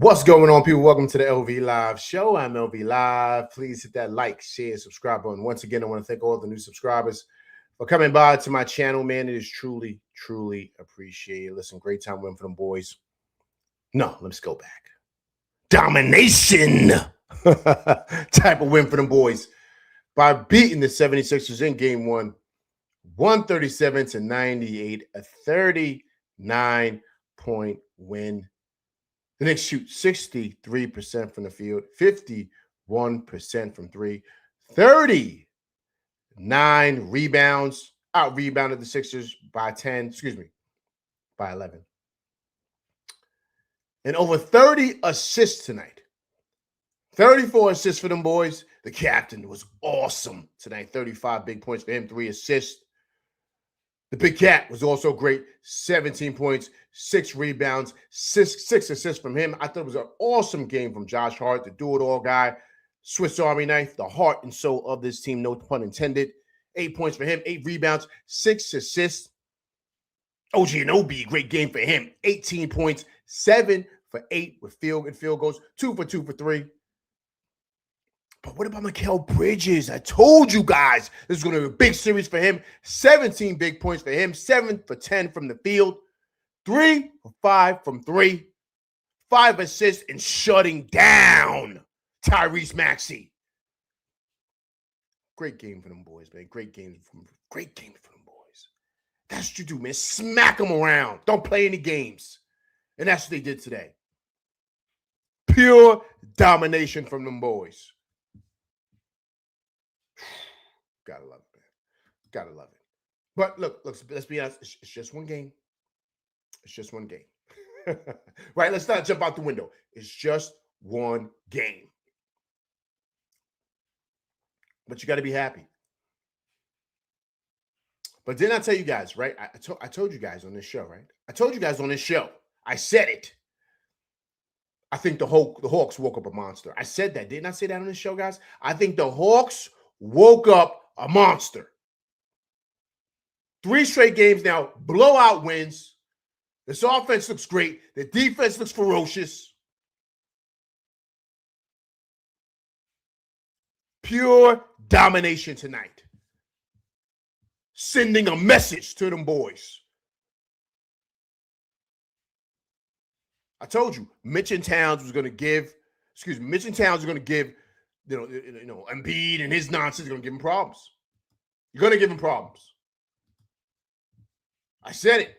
What's going on, people? Welcome to the LV Live Show. I'm LV Live. Please hit that like, share, subscribe button. Once again, I want to thank all the new subscribers for coming by to my channel, man. It is truly, truly appreciated. Listen, great time win for them boys. No, let's go back. Domination type of win for them boys by beating the 76ers in game one, 137-98, a 39-point win. The Knicks shoot 63% from the field, 51% from three, 39 rebounds, out-rebounded the Sixers by 11. And over 30 assists tonight. 34 assists for them boys. The captain was awesome tonight. 35 big points for him, 3 assists. The Big Cat was also great. 17 points, 6 rebounds, six assists from him. I thought it was an awesome game from Josh Hart, the do-it-all guy. Swiss Army knife, the heart and soul of this team, no pun intended. 8 points for him, 8 rebounds, 6 assists. OG Anunoby, great game for him. 18 points, 7 for 8 with field goals, 2 for 2 for 3. But what about Mikal Bridges? I told you guys this is going to be a big series for him. 17 big points for him. 7 for 10 from the field. 3 for 5 from 3. 5 assists and shutting down Tyrese Maxey. Great game for them boys, man. Great game for them boys. That's what you do, man. Smack them around. Don't play any games. And that's what they did today. Pure domination from them boys. Gotta love it, man. Gotta love it. But look, let's be honest. It's just one game. It's just one game. Right? Let's not jump out the window. It's just one game. But you got to be happy. But didn't I tell you guys, right? I told you guys on this show, right? I told you guys on this show. I said it. I think the Hawks woke up a monster. I said that. Didn't I say that on this show, guys? I think the Hawks woke up a monster. 3 straight games now, blowout wins. This offense looks great. The defense looks ferocious. Pure domination tonight. Sending a message to them boys. I told you, Mitch and Towns was going to give, Embiid and his nonsense is going to give him problems. You're going to give him problems. I said it.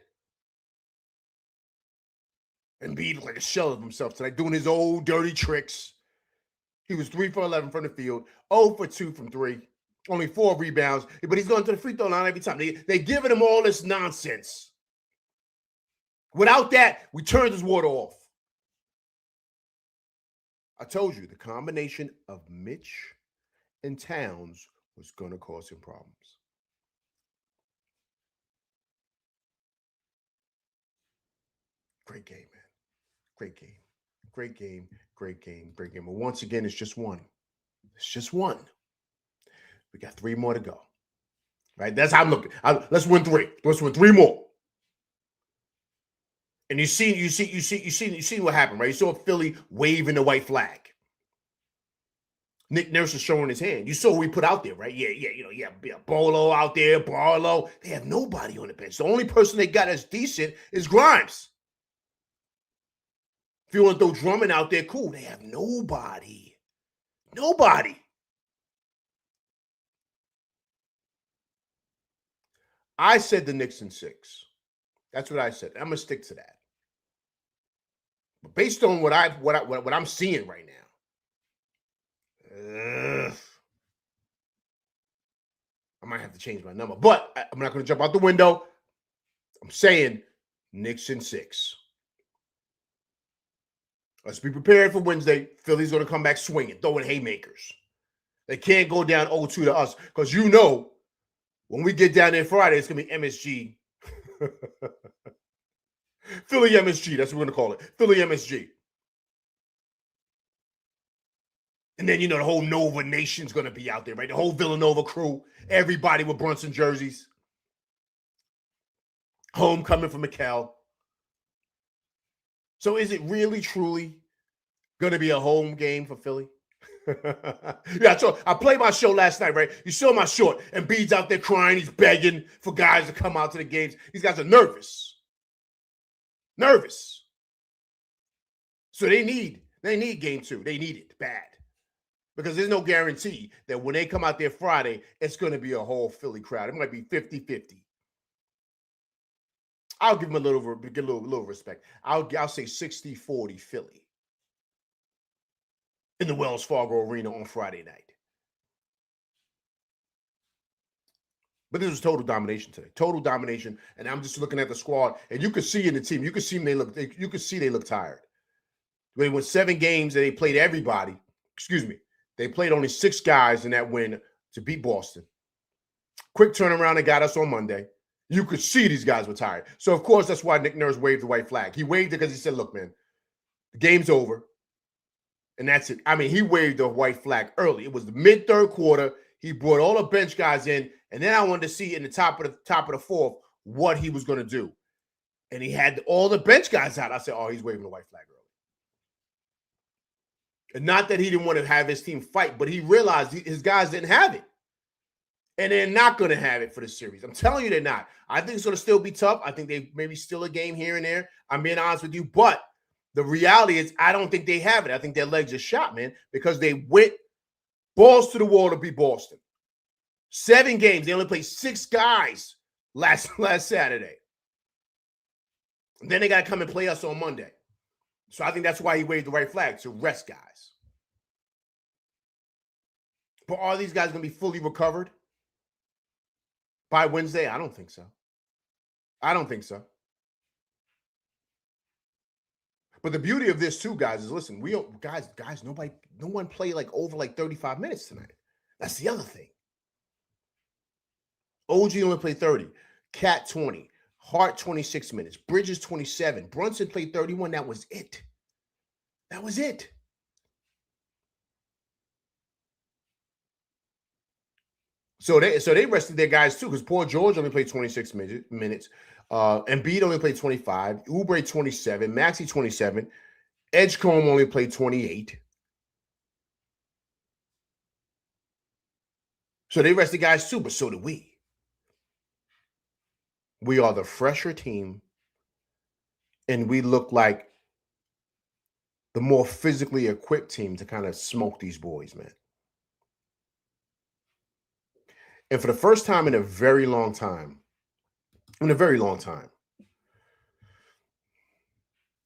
Embiid looked like a shell of himself tonight, doing his old dirty tricks. He was 3 for 11 from the field, 0 for 2 from 3, only 4 rebounds, but he's going to the free throw line every time. They're giving him all this nonsense. Without that, we turned his water off. I told you, the combination of Mitch and Towns was going to cause him problems. Great game, man. Great game. Great game. Great game. Great game. But once again, it's just one. It's just one. We got 3 more to go. Right? That's how I'm looking. Let's win 3. Let's win 3 more. And you see what happened, right? You saw Philly waving the white flag. Nick Nurse is showing his hand. You saw what we put out there, right? Yeah, Bolo out there, Barlow. They have nobody on the bench. The only person they got that's decent is Grimes. If you want to throw Drummond out there, cool. They have nobody. Nobody. I said the Knicks in 6. That's what I said. I'm gonna stick to that. But based on what I'm seeing right now, I might have to change my number. But I'm not going to jump out the window. I'm saying Knicks in 6. Let's be prepared for Wednesday. Philly's going to come back swinging, throwing haymakers. They can't go down 0-2 to us because you know when we get down there Friday, it's going to be MSG. Philly MSG, that's what we're going to call it. Philly MSG. And then, the whole Nova Nation's going to be out there, right? The whole Villanova crew, everybody with Brunson jerseys. Homecoming for Mikal. So is it really, truly Going to be a home game for Philly. Yeah, so I played my show last night, right? You saw my short, and Embiid's out there crying. He's begging for guys to come out to the games. These guys are nervous. Nervous. So they need game 2. They need it bad. Because there's no guarantee that when they come out there Friday, it's going to be a whole Philly crowd. It might be 50-50. I'll give them a little respect. I'll say 60-40 Philly in the Wells Fargo Arena on Friday night. But this was total domination today. Total domination. And I'm just looking at the squad, and you could see in the team, you could see they look tired. They went 7 games and they played everybody. Excuse me. They played only 6 guys in that win to beat Boston. Quick turnaround and got us on Monday. You could see these guys were tired. So, of course, that's why Nick Nurse waved the white flag. He waved it because he said, look, man, the game's over. And that's it. I mean, he waved the white flag early. It was the mid-third quarter. He brought all the bench guys in. And then I wanted to see in the top of the fourth what he was going to do. And he had all the bench guys out. I said, oh, he's waving the white flag early. And not that he didn't want to have his team fight, but he realized his guys didn't have it. And they're not going to have it for the series. I'm telling you they're not. I think it's going to still be tough. I think they maybe still a game here and there. I'm being honest with you. But the reality is I don't think they have it. I think their legs are shot, man, because they went balls to the wall to beat Boston. 7 games. They only played 6 guys last Saturday. And then they got to come and play us on Monday. So I think that's why he waved the right flag, to rest guys. But are these guys going to be fully recovered by Wednesday? I don't think so. I don't think so. But the beauty of this too, guys, is listen, no one played over 35 minutes tonight. That's the other thing. OG only played 30, Cat 20, Hart 26 minutes, Bridges 27, Brunson played 31. That was it. That was it. So they rested their guys too, because Paul George only played 26 minutes. Embiid only played 25. Oubre 27. Maxey 27. Edgecombe only played 28. So they rested guys too, but so did we. We are the fresher team, and we look like the more physically equipped team to kind of smoke these boys, man. And for the first time in a very long time, it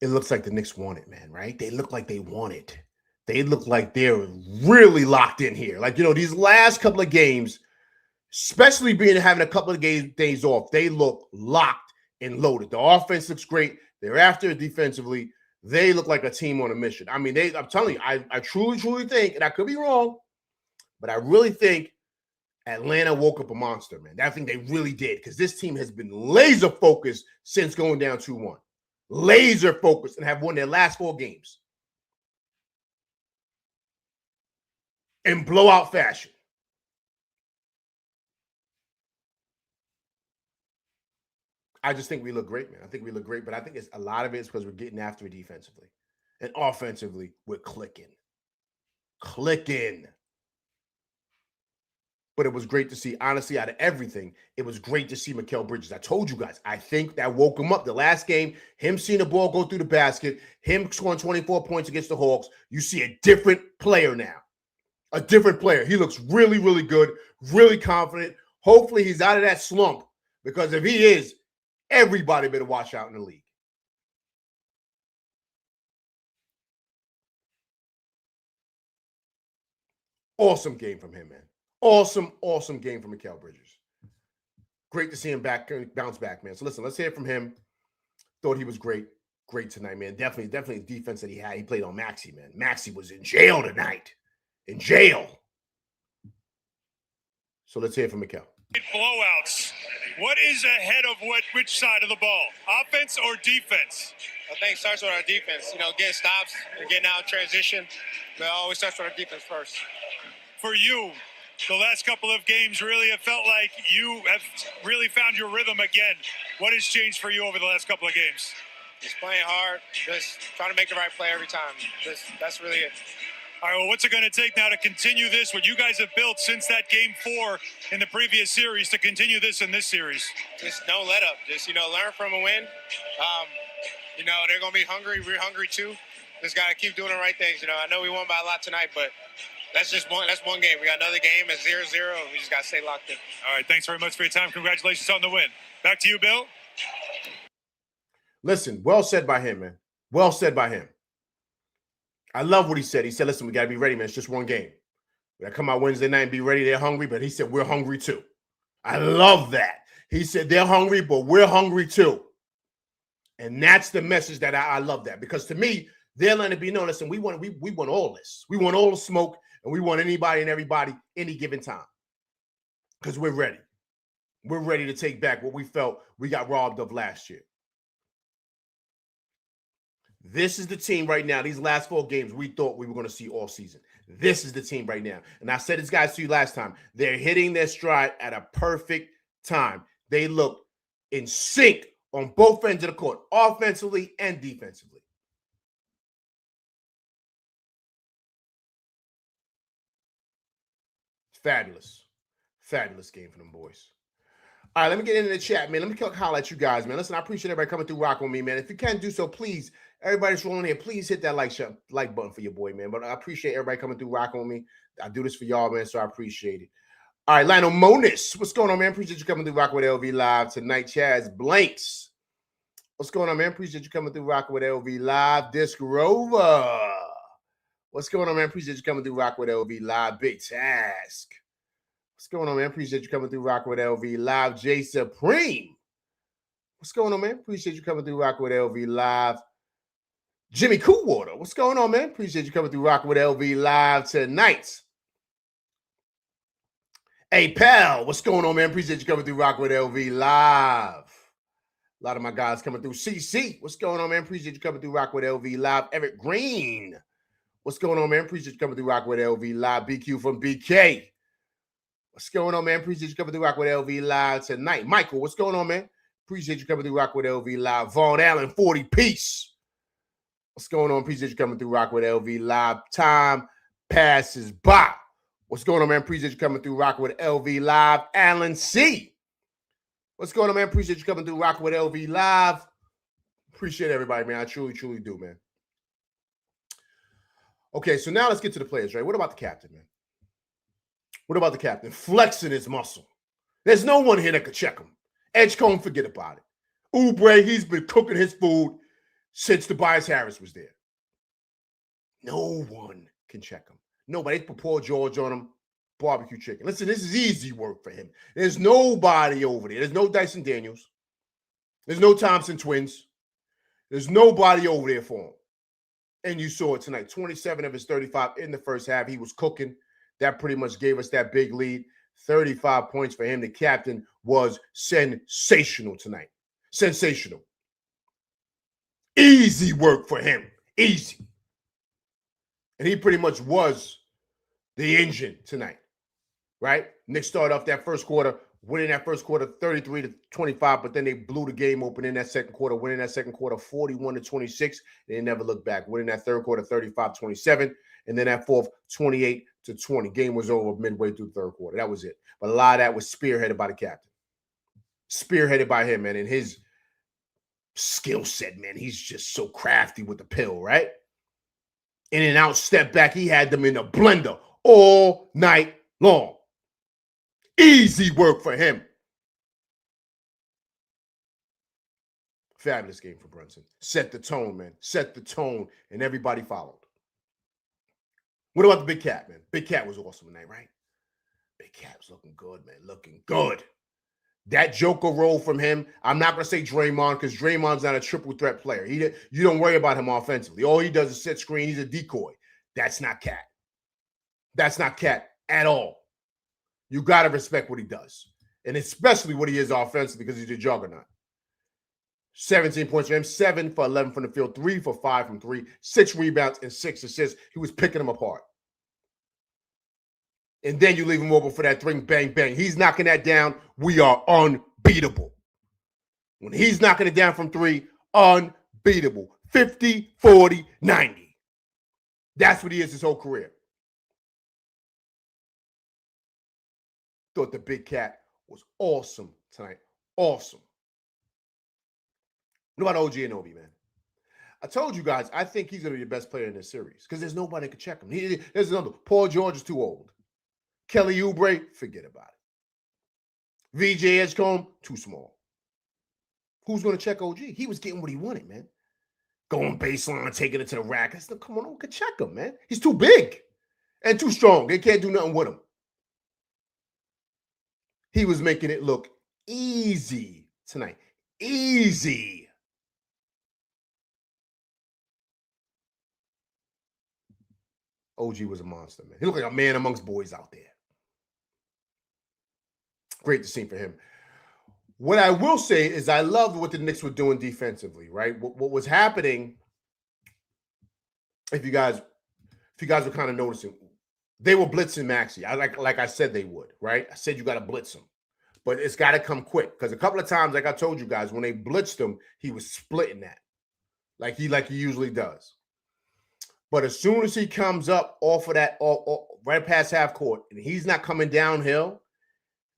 looks like the Knicks want it, man, right? They look like they want it. They look like they're really locked in here. These last couple of games, especially having a couple of days off, they look locked and loaded. The offense looks great. They're after it defensively. They look like a team on a mission. I mean, I'm telling you, I truly, truly think, and I could be wrong, but I really think Atlanta woke up a monster, man. I think they really did, because this team has been laser focused since going down 2-1. Laser focused, and have won their last 4 games in blowout fashion. I just think we look great, man. I think we look great, but I think a lot of it is because we're getting after it defensively. And offensively, we're clicking. But it was great to see, honestly, out of everything, it was great to see Mikal Bridges. I told you guys, I think that woke him up. The last game, him seeing the ball go through the basket, him scoring 24 points against the Hawks, you see a different player now. A different player. He looks really, really good, really confident. Hopefully he's out of that slump, because if he is, everybody better watch out in the league. Awesome game from him, man. Awesome game from Mikal Bridges. Great to see him bounce back, man. So listen, let's hear it from him. Thought he was great tonight, man. Definitely the defense that he had. He played on Maxey, man. Maxey was in jail tonight. In jail. So let's hear it from Mikal. Blowouts. What is ahead of which side of the ball? Offense or defense? I think it starts with our defense. Getting stops and getting out in transition. But it always starts with our defense first. For you, the last couple of games really have felt like you have really found your rhythm again. What has changed for you over the last couple of games? Just playing hard, just trying to make the right play every time. That's really it. All right, well, what's it going to take now to continue this, what you guys have built since that Game 4 in the previous series, to continue this in this series? Just no let up. Just, learn from a win. They're going to be hungry. We're hungry too. Just got to keep doing the right things. I know we won by a lot tonight, but that's one game. We got another game at 0-0, and we just got to stay locked in. All right, thanks very much for your time. Congratulations on the win. Back to you, Bill. Listen, well said by him, man. Well said by him. I love what he said. He said, listen, we got to be ready, man. It's just one game. We got to come out Wednesday night and be ready. They're hungry, but he said, we're hungry too. I love that. He said, they're hungry, but we're hungry too. And that's the message that I love that. Because to me, they're letting it be known, listen, we want all this. We want all the smoke, and we want anybody and everybody any given time. Because we're ready. We're ready to take back what we felt we got robbed of last year. This is the team right now. These last 4 games we thought we were going to see all season. This is the team right now. And I said this, guys, to you last time. They're hitting their stride at a perfect time. They look in sync on both ends of the court, offensively and defensively. Fabulous. Fabulous game for them boys. All right, let me get into the chat, man. Let me holler at you guys, man. Listen, I appreciate everybody coming through rocking with me, man. If you can do so, please, everybody's rolling here, please hit that like button for your boy, man. But I appreciate everybody coming through rocking with me. I do this for y'all, man, so I appreciate it. All right, Lionel Monis, what's going on, man? Appreciate you coming through rocking with LV Live tonight. Chaz Blanks, what's going on, man? Appreciate you coming through rocking with LV Live. Disc Rover, what's going on, man? Appreciate you coming through rocking with LV Live. Big Task. What's going on, man? Appreciate you coming through rocking with LV Live. J Supreme. What's going on, man? Appreciate you coming through rocking with LV Live. Jimmy Coolwater. What's going on, man? Appreciate you coming through rocking with LV Live tonight. Hey, pal. What's going on, man? Appreciate you coming through rocking with LV Live. A lot of my guys coming through. CC. What's going on, man? Appreciate you coming through rocking with LV Live. Eric Green. What's going on, man? Appreciate you coming through rocking with LV Live. BQ from BK. What's going on, man? Appreciate you coming through rock with LV Live tonight. Michael, what's going on, man? Appreciate you coming through rock with LV Live. Vaughn Allen, 40 piece. What's going on? Appreciate you coming through rock with LV Live. Time passes by. What's going on, man? Appreciate you coming through rock with LV Live. Alan C. What's going on, man? Appreciate you coming through rock with LV Live. Appreciate everybody, man. I truly, truly do, man. Okay, so now let's get to the players, right? What about the captain, man? What about the captain? Flexing his muscle. There's no one here that could check him. Edgecombe, forget about it. Oubre, he's been cooking his food since Tobias Harris was there. No one can check him. Nobody. They put Paul George on him. Barbecue chicken. Listen, this is easy work for him. There's nobody over there. There's no Dyson Daniels. There's no Thompson twins. There's nobody over there for him. And you saw it tonight. 27 of his 35 in the first half. He was cooking. That pretty much gave us that big lead. 35 points for him. The captain was sensational tonight. Sensational. Easy work for him. Easy. And he pretty much was the engine tonight, right? Knicks started off that first quarter, winning that first quarter 33-25, but then they blew the game open in that second quarter, winning that second quarter 41-26. They never looked back. Winning that third quarter 35-27, and then that fourth 28-20. Game was over midway through the third quarter. That was it. But a lot of that was spearheaded by the captain. Spearheaded by him, man, and his skill set, man. He's just so crafty with the pill, right? In and out, step back. He had them in a blender all night long. Easy work for him. Fabulous game for Brunson. Set the tone, man. Set the tone, and everybody followed. What about the Big Cat, man? Big Cat was awesome tonight, right? Big Cat was looking good, man. Looking good. That Joker role from him, I'm not going to say Draymond because Draymond's not a triple threat player. You don't worry about him offensively. All he does is set screen. He's a decoy. That's not Cat. That's not Cat at all. You got to respect what he does, and especially what he is offensively because he's a juggernaut. 17 points for him, 7 for 11 from the field, 3 for 5 from 3, 6 rebounds, and 6 assists. He was picking them apart. And then you leave him open for that three, bang, bang. He's knocking that down. We are unbeatable. When he's knocking it down from 3, unbeatable. 50, 40, 90. That's what he is his whole career. Thought the Big Cat was awesome tonight. Awesome. What about OG Anunoby, man? I told you guys, I think he's going to be the best player in this series because there's nobody that can check him. There's another. Paul George is too old. Kelly Oubre, forget about it. VJ Edgecombe, too small. Who's going to check OG? He was getting what he wanted, man. Going baseline, taking it to the rack. I said, come on, can check him, man. He's too big and too strong. They can't do nothing with him. He was making it look easy tonight. Easy. OG was a monster, man. He looked like a man amongst boys out there. Great to see for him. What I will say is I loved what the Knicks were doing defensively, right? What was happening, if you guys were kind of noticing, they were blitzing Maxey. Like I said they would, right? I said you got to blitz him. But it's got to come quick because a couple of times, like I told you guys, when they blitzed him, he was splitting that like he usually does. But as soon as he comes up off of that, right past half court, and he's not coming downhill,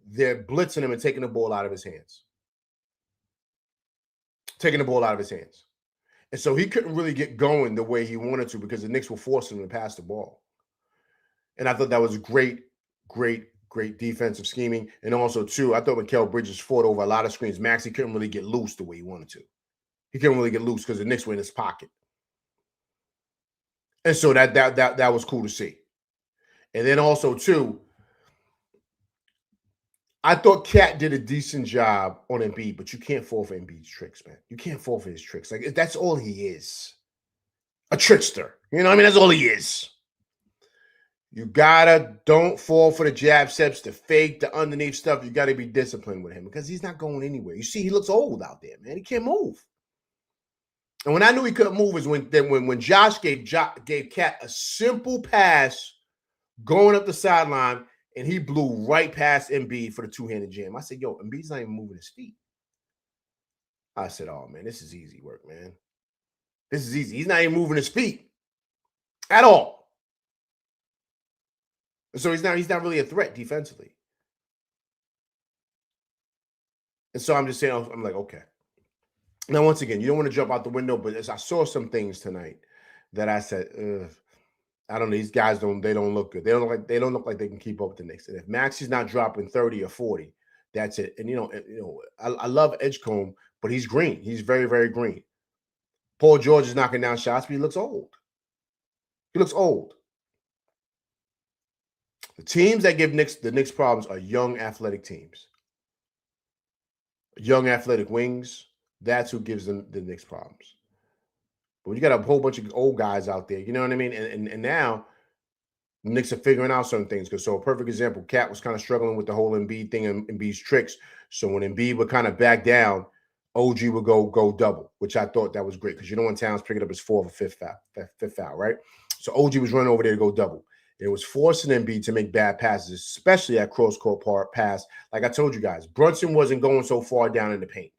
they're blitzing him and taking the ball out of his hands. And so he couldn't really get going the way he wanted to because the Knicks were forcing him to pass the ball. And I thought that was great defensive scheming. And also, too, I thought Mikal Bridges fought over a lot of screens. Maxey couldn't really get loose the way he wanted to. He couldn't really get loose because the Knicks were in his pocket. And so that was cool to see. And then also, too, I thought Cat did a decent job on Embiid, but you can't fall for Embiid's tricks, man. You can't fall for his tricks. Like, that's all he is. A trickster. You know what I mean? That's all he is. You don't fall for the jab steps, the fake, the underneath stuff. You got to be disciplined with him because he's not going anywhere. You see, he looks old out there, man. He can't move. And when I knew he couldn't move is when Josh gave Cat a simple pass going up the sideline, and he blew right past Embiid for the two-handed jam. I said, yo, Embiid's not even moving his feet. I said, oh, man, this is easy work, man. This is easy. He's not even moving his feet at all. So he's not really a threat defensively. And so I'm just saying, I'm like, okay. Now, once again, you don't want to jump out the window, but as I saw some things tonight that I said, I don't know. These guys don't look good. They don't look like they can keep up with the Knicks. And if Maxey's not dropping 30 or 40, that's it. And I love Edgecombe, but he's green. He's very, very green. Paul George is knocking down shots, but he looks old. The teams that give the Knicks problems are young, athletic teams. Young, athletic wings. That's who gives them the Knicks problems. But when you got a whole bunch of old guys out there, you know what I mean? And now the Knicks are figuring out certain things. So a perfect example, Cat was kind of struggling with the whole Embiid thing and Embiid's tricks. So when Embiid would kind of back down, OG would go double, which I thought that was great because when Towns picked up his fourth or fifth foul, right? So OG was running over there to go double. It was forcing Embiid to make bad passes, especially at cross-court pass. Like I told you guys, Brunson wasn't going so far down in the paint.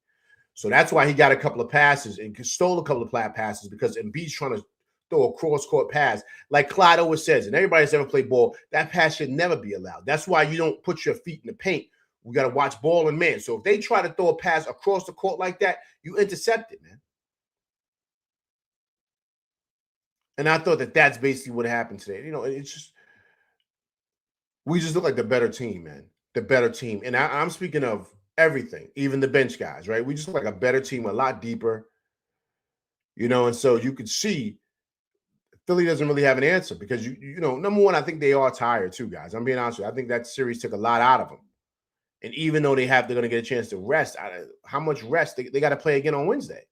So that's why he got a couple of passes and stole a couple of flat passes because Embiid's trying to throw a cross-court pass. Like Clyde always says, and everybody that's ever played ball, that pass should never be allowed. That's why you don't put your feet in the paint. We got to watch ball and man. So if they try to throw a pass across the court like that, you intercept it, man. And I thought that's basically what happened today. It's just we just look like the better team, man. The better team. And I'm speaking of everything, even the bench guys, right? We just look like a better team, a lot deeper, and so you could see Philly doesn't really have an answer because, number one, I think they are tired too, guys. I'm being honest with you. I think that series took a lot out of them. And even though they're going to get a chance to rest, how much rest? They got to play again on Wednesday.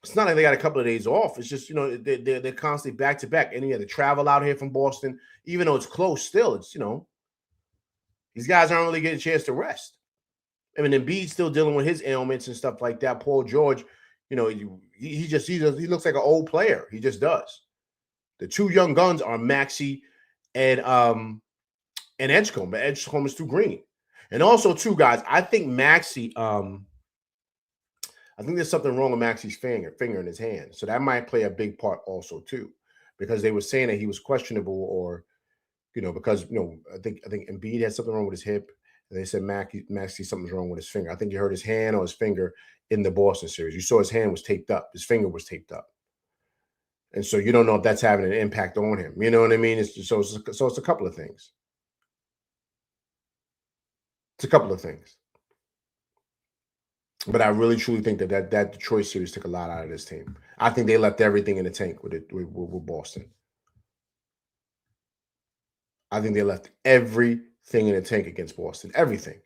It's not like they got a couple of days off. It's just, they're constantly back-to-back. And you had to travel out here from Boston. Even though it's close still, it's, these guys aren't really getting a chance to rest. I mean, Embiid's still dealing with his ailments and stuff like that. Paul George, he looks like an old player. He just does. The two young guns are Maxey and Edgecombe, but Edgecombe is too green. And also, too, guys, I think Maxey, I think there's something wrong with Maxi's finger in his hand. So that might play a big part also too, because they were saying that he was questionable, or because I think Embiid had something wrong with his hip, and they said Maxey something's wrong with his finger. I think he hurt his hand or his finger in the Boston series. You saw his hand was taped up, his finger was taped up, and so you don't know if that's having an impact on him. You know what I mean? It's a couple of things. It's a couple of things. But I really truly think that Detroit series took a lot out of this team. I think they left everything in the tank with Boston. I think they left everything in the tank against Boston, everything.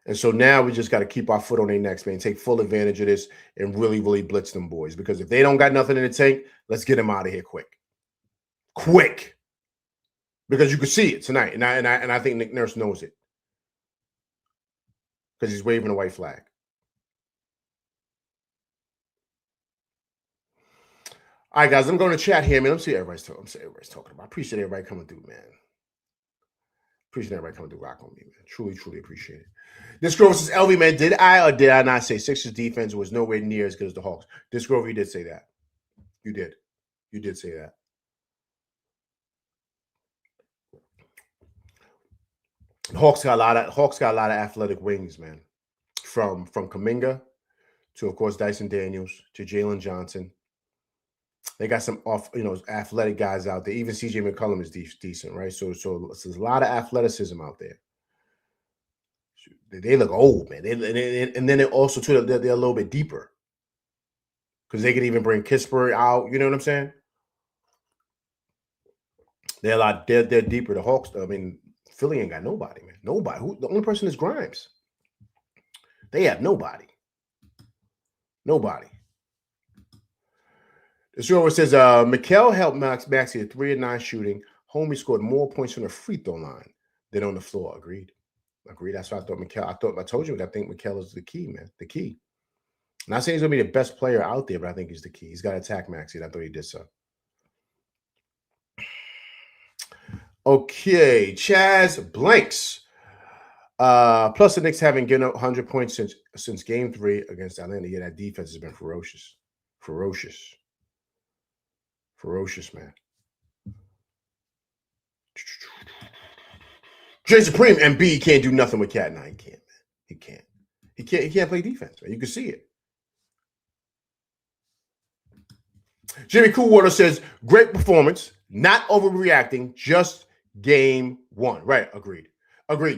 And so now we just got to keep our foot on their necks, man. Take full advantage of this and really, really blitz them boys. Because if they don't got nothing in the tank, let's get them out of here quick. Quick. Because you could see it tonight. And I think Nick Nurse knows it. Because he's waving a white flag. All right, guys, I'm going to chat here, man. Let me see what everybody's talking about. I appreciate everybody coming through, man. Appreciate everybody coming through rock on me, man. Truly, truly appreciate it. This girl says, LV, man, did I or did I not say Sixers defense was nowhere near as good as the Hawks? This girl, you did say that. You did. You did say that. Hawks got a lot of athletic wings, man. From Kuminga to, of course, Dyson Daniels to Jalen Johnson. They got some athletic guys out there. Even CJ McCollum is decent, right? So there's a lot of athleticism out there. They look old, man. And then they also too they're a little bit deeper because they could even bring Kispert out. You know what I'm saying? They're deeper. The Hawks. I mean, Philly ain't got nobody, man. Nobody. The only person is Grimes. They have nobody. Nobody. The show says, Mikal helped Maxey at 3 of 9 shooting. Homie scored more points from the free throw line than on the floor. Agreed. That's what I thought Mikal. I told you I think Mikal is the key, man. The key. I'm not saying he's gonna be the best player out there, but I think he's the key. He's got to attack Maxey. I thought he did so. Okay, Chaz blanks. Plus the Knicks haven't given up 100 points since game 3 against Atlanta. Yeah, that defense has been ferocious. Ferocious, man. Jay Supreme and B can't do nothing with Cat. No, he can't, man. He can't play defense, man. You can see it. Jimmy Coolwater says, great performance, not overreacting, just game 1. Right, agreed.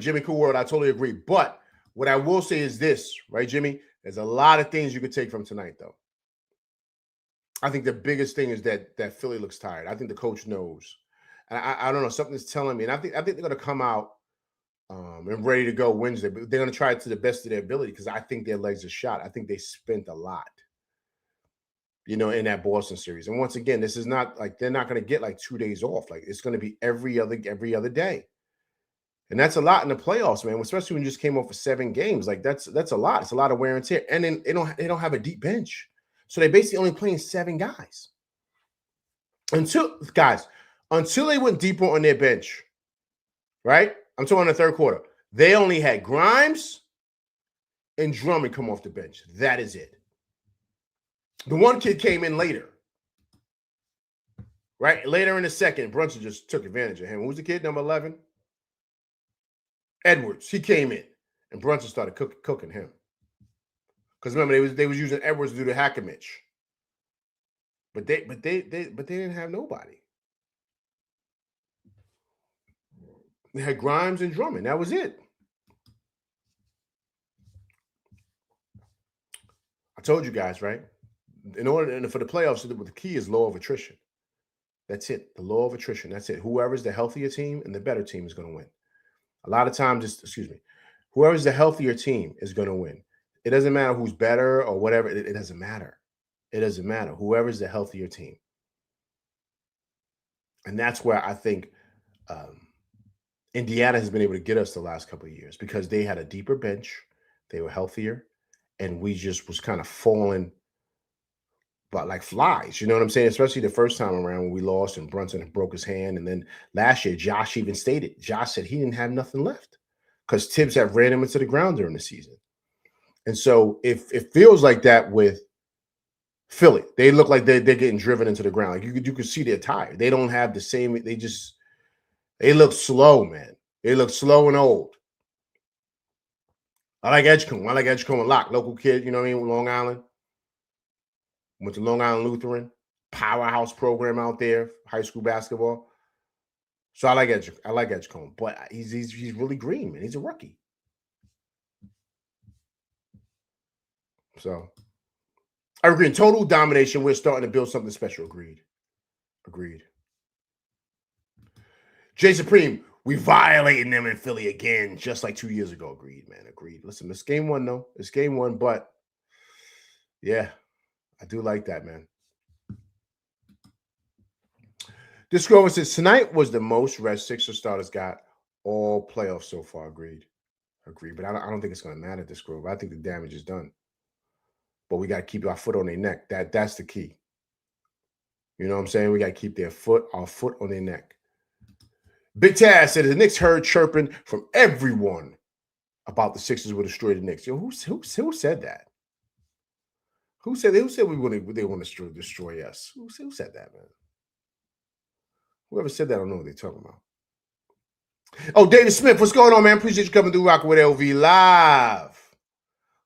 Jimmy Coolwater, I totally agree. But what I will say is this, right, Jimmy? There's a lot of things you could take from tonight, though. I think the biggest thing is that Philly looks tired. I think the coach knows. And I don't know, something's telling me. And I think they're going to come out and ready to go Wednesday. But they're going to try it to the best of their ability because I think their legs are shot. I think they spent a lot, in that Boston series. And once again, this is not like they're not going to get like 2 days off. Like it's going to be every other day. And that's a lot in the playoffs, man, especially when you just came off of 7 games. Like that's a lot. It's a lot of wear and tear. And then they don't have a deep bench. So they basically only playing 7 guys. Until they went deeper on their bench, right? I'm talking the third quarter. They only had Grimes and Drummond come off the bench. That is it. The one kid came in later, right? Later in the second, Brunson just took advantage of him. Who's the kid, number 11? Edwards. He came in, and Brunson started cooking him. Because remember, they was using Edwards to do the Hackimich. But they didn't have nobody. They had Grimes and Drummond. That was it. I told you guys, right? For the playoffs, the key is law of attrition. That's it. The law of attrition. That's it. Whoever's the healthier team and the better team is going to win. A lot of times, whoever's the healthier team is going to win. It doesn't matter who's better or whatever. It doesn't matter. It doesn't matter. Whoever's the healthier team. And that's where I think Indiana has been able to get us the last couple of years because they had a deeper bench. They were healthier. And we just was kind of falling like flies. You know what I'm saying? Especially the first time around when we lost and Brunson broke his hand. And then last year, Josh even stated, Josh said he didn't have nothing left because Tibbs had ran him into the ground during the season. And so if it feels like that with Philly, they look like they're getting driven into the ground. Like you could see they're tired. They don't have the same. They look slow, man. They look slow and old. I like Edgecombe. I like Edgecombe a lot. Local kid, you know what I mean? Long Island. Went to Long Island Lutheran. Powerhouse program out there, high school basketball. So I like Edgecombe, but he's really green, man. He's a rookie. So I agree. In total domination, we're starting to build something special. Agreed. Jay Supreme, we violating them in Philly again, just like 2 years ago. Agreed, man. Agreed. Listen, it's game one, though. It's game one, but yeah, I do like that, man. This girl says tonight was the most rest Sixer starters got all playoffs so far. Agreed. But I don't think it's going to matter, this Grove. I think the damage is done. But we got to keep our foot on their neck. That's the key. You know what I'm saying? We got to keep our foot on their neck. Big Taz said the Knicks heard chirping from everyone about the Sixers will destroy the Knicks. Yo, who said that? Who said they want to destroy us? Who said that, man? Whoever said that, I don't know what they're talking about. Oh, David Smith, what's going on, man? Appreciate you coming through Rocking with LV Live.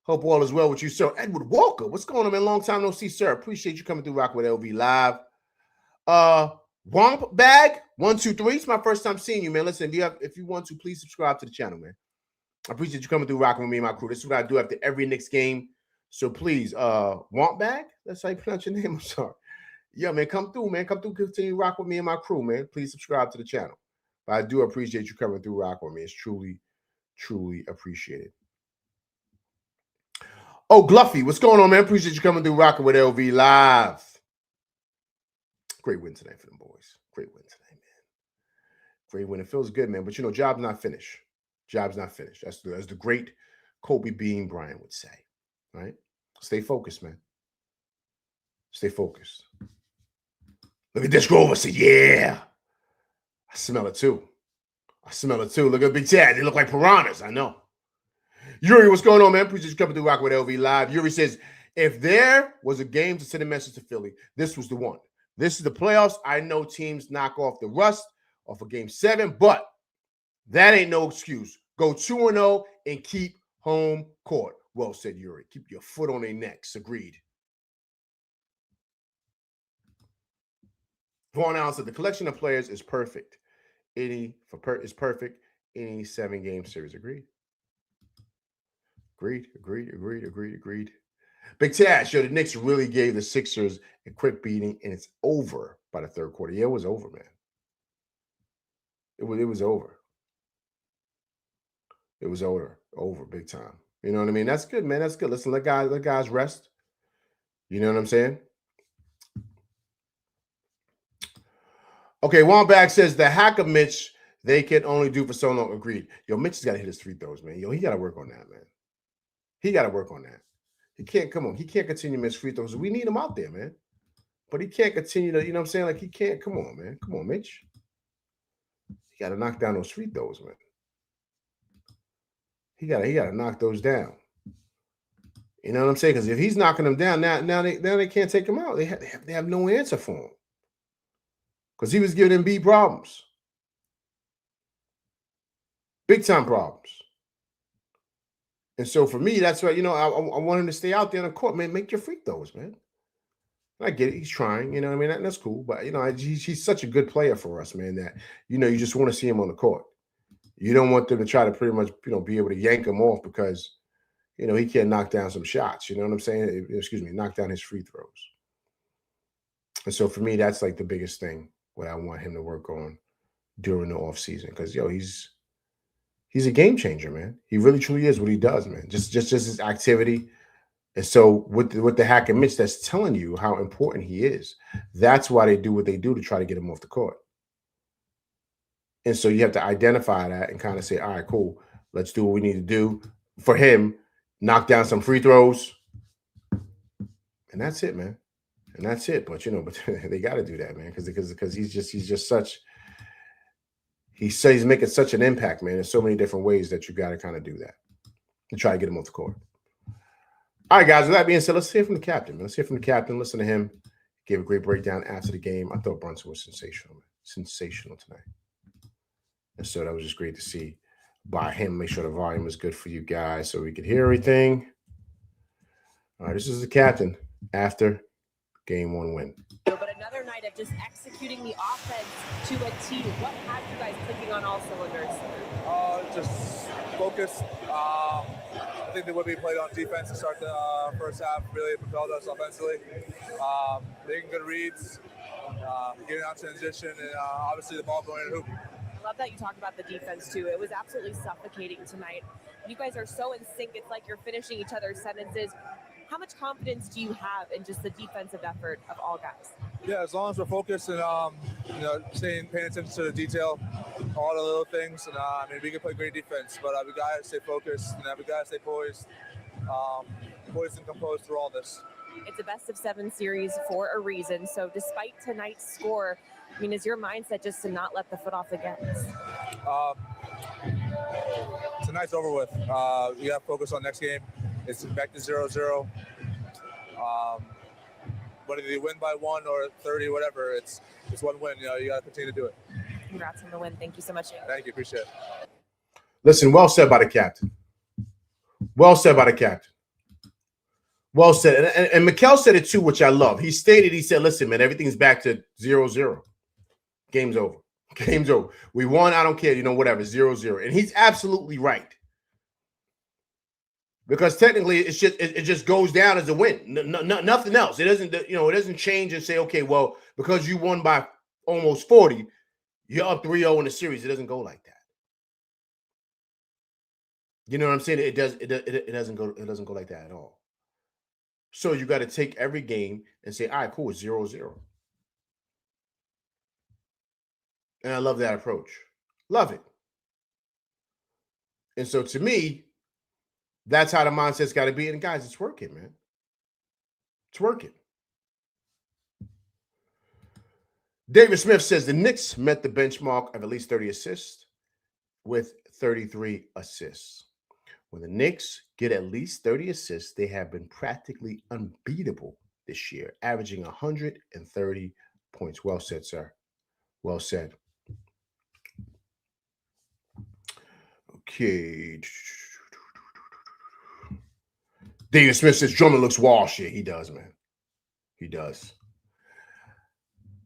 Hope all is well with you, sir. Edward Walker, what's going on, man? Long time no see, sir. Appreciate you coming through Rocking with LV Live. Womp Bag 123. It's my first time seeing you, man. Listen, if you want to, please subscribe to the channel, man. I appreciate you coming through Rocking with me and my crew. This is what I do after every Knicks game. So please, Womp Bag. That's how you pronounce your name. I'm sorry. Yeah, man, come through, man. Come through, continue to rock with me and my crew, man. Please subscribe to the channel. But I do appreciate you coming through rock with me. It's truly, truly appreciated. Oh, Gluffy, what's going on, man? Appreciate you coming through rocking with LV Live. Great win tonight for them boys. Great win tonight, man. Great win. It feels good, man. But, job's not finished. Job's not finished. That's the great Kobe Bean Bryant would say, right? Stay focused, man. Stay focused. Look at this Grover. Say, yeah. I smell it too. Look at Big Chad. They look like piranhas. I know. Yuri, what's going on, man? Appreciate you coming through Rock with LV Live. Yuri says, if there was a game to send a message to Philly, this was the one. This is the playoffs. I know teams knock off the rust off of Game 7, but that ain't no excuse. Go 2-0 and keep home court. Well said, Yuri. Keep your foot on their necks. Agreed. Vaughn Allen said the collection of players is perfect. Is perfect. Any 7-game series. Agreed. Big Tash, the Knicks really gave the Sixers a quick beating, and it's over by the third quarter. Yeah, it was over, man. It was over. It was over big time. You know what I mean? That's good, man. That's good. Listen, let guys rest. You know what I'm saying? Okay, Wambach says the hack of Mitch, they can only do for so long. Agreed. Yo, Mitch has got to hit his free throws, man. Yo, he got to work on that, man. He got to work on that. He can't continue to miss free throws. We need him out there, man. But he can't continue to, you know what I'm saying? Like, he can't. Come on, man. Come on, Mitch. He got to knock down those free throws, man. He got to knock those down. You know what I'm saying? Because if he's knocking them down, now they can't take him out. They have no answer for him. Because he was giving Embiid problems. Big time problems. And so for me, that's why, I want him to stay out there on the court, man. Make your free throws, man. I get it. He's trying, you know what I mean? That's cool. But, he's such a good player for us, man, that, you just want to see him on the court. You don't want them to try to pretty much, be able to yank him off because, he can't knock down some shots. You know what I'm saying? Knock down his free throws. And so for me, that's like the biggest thing, what I want him to work on during the offseason. Because, he's a game changer, man. He really truly is what he does, man. Just his activity. And so with the hack and Mitch, that's telling you how important he is. That's why they do what they do to try to get him off the court. And so you have to identify that and kind of say, all right, cool. Let's do what we need to do for him. Knock down some free throws. And that's it, man. And that's it. But, but they got to do that, man, because he's making such an impact, man. There's so many different ways that you got to kind of do that to try to get him off the court. All right, guys. With that being said, let's hear from the captain. Let's hear from the captain. Listen to him. Gave a great breakdown after the game. I thought Brunson was sensational tonight. And so that was just great to see by him. Make sure the volume was good for you guys so we could hear everything. All right, this is the captain after game 1 win. But another night of just executing the offense to a T. What had you guys clicking on all cylinders? Just focus. I think the way we played on defense to start the first half really propelled us offensively. Making good reads, getting out transition, and obviously the ball going in the hoop. I love that you talked about the defense too. It was absolutely suffocating tonight. You guys are so in sync. It's like you're finishing each other's sentences. How much confidence do you have in just the defensive effort of all guys? Yeah, as long as we're focused and paying attention to the detail, all the little things, and we can play great defense, but we gotta stay focused and we gotta stay poised and composed through all this. It's a best-of-7 series for a reason. So despite tonight's score, is your mindset just to not let the foot off the gas? Tonight's over with. We got to focus on next game. It's back to 0-0. Whether you win by 1 or 30, whatever, it's one win. You got to continue to do it. Congrats on the win. Thank you so much. Thank you. Appreciate it. Listen, well said by the captain. Well said by the captain. Well said. And Mikel said it too, which I love. He said, listen, man, everything's back to 0-0. Game's over. Game's over. We won. I don't care. Whatever. 0-0. And he's absolutely right. Because technically, it just goes down as a win. Nothing else. It doesn't change and say, okay, well, because you won by almost 40, you're up 3-0 in the series. It doesn't go like that. You know what I'm saying? It doesn't go like that at all. So you got to take every game and say, all right, cool, it's 0-0. And I love that approach. Love it. And so to me, that's how the mindset's got to be. And guys, it's working, man. It's working. David Smith says the Knicks met the benchmark of at least 30 assists with 33 assists. When the Knicks get at least 30 assists, they have been practically unbeatable this year, averaging 130 points. Well said, sir. Well said. Okay. David Smith says Drummond looks washed. Yeah, he does, man. He does.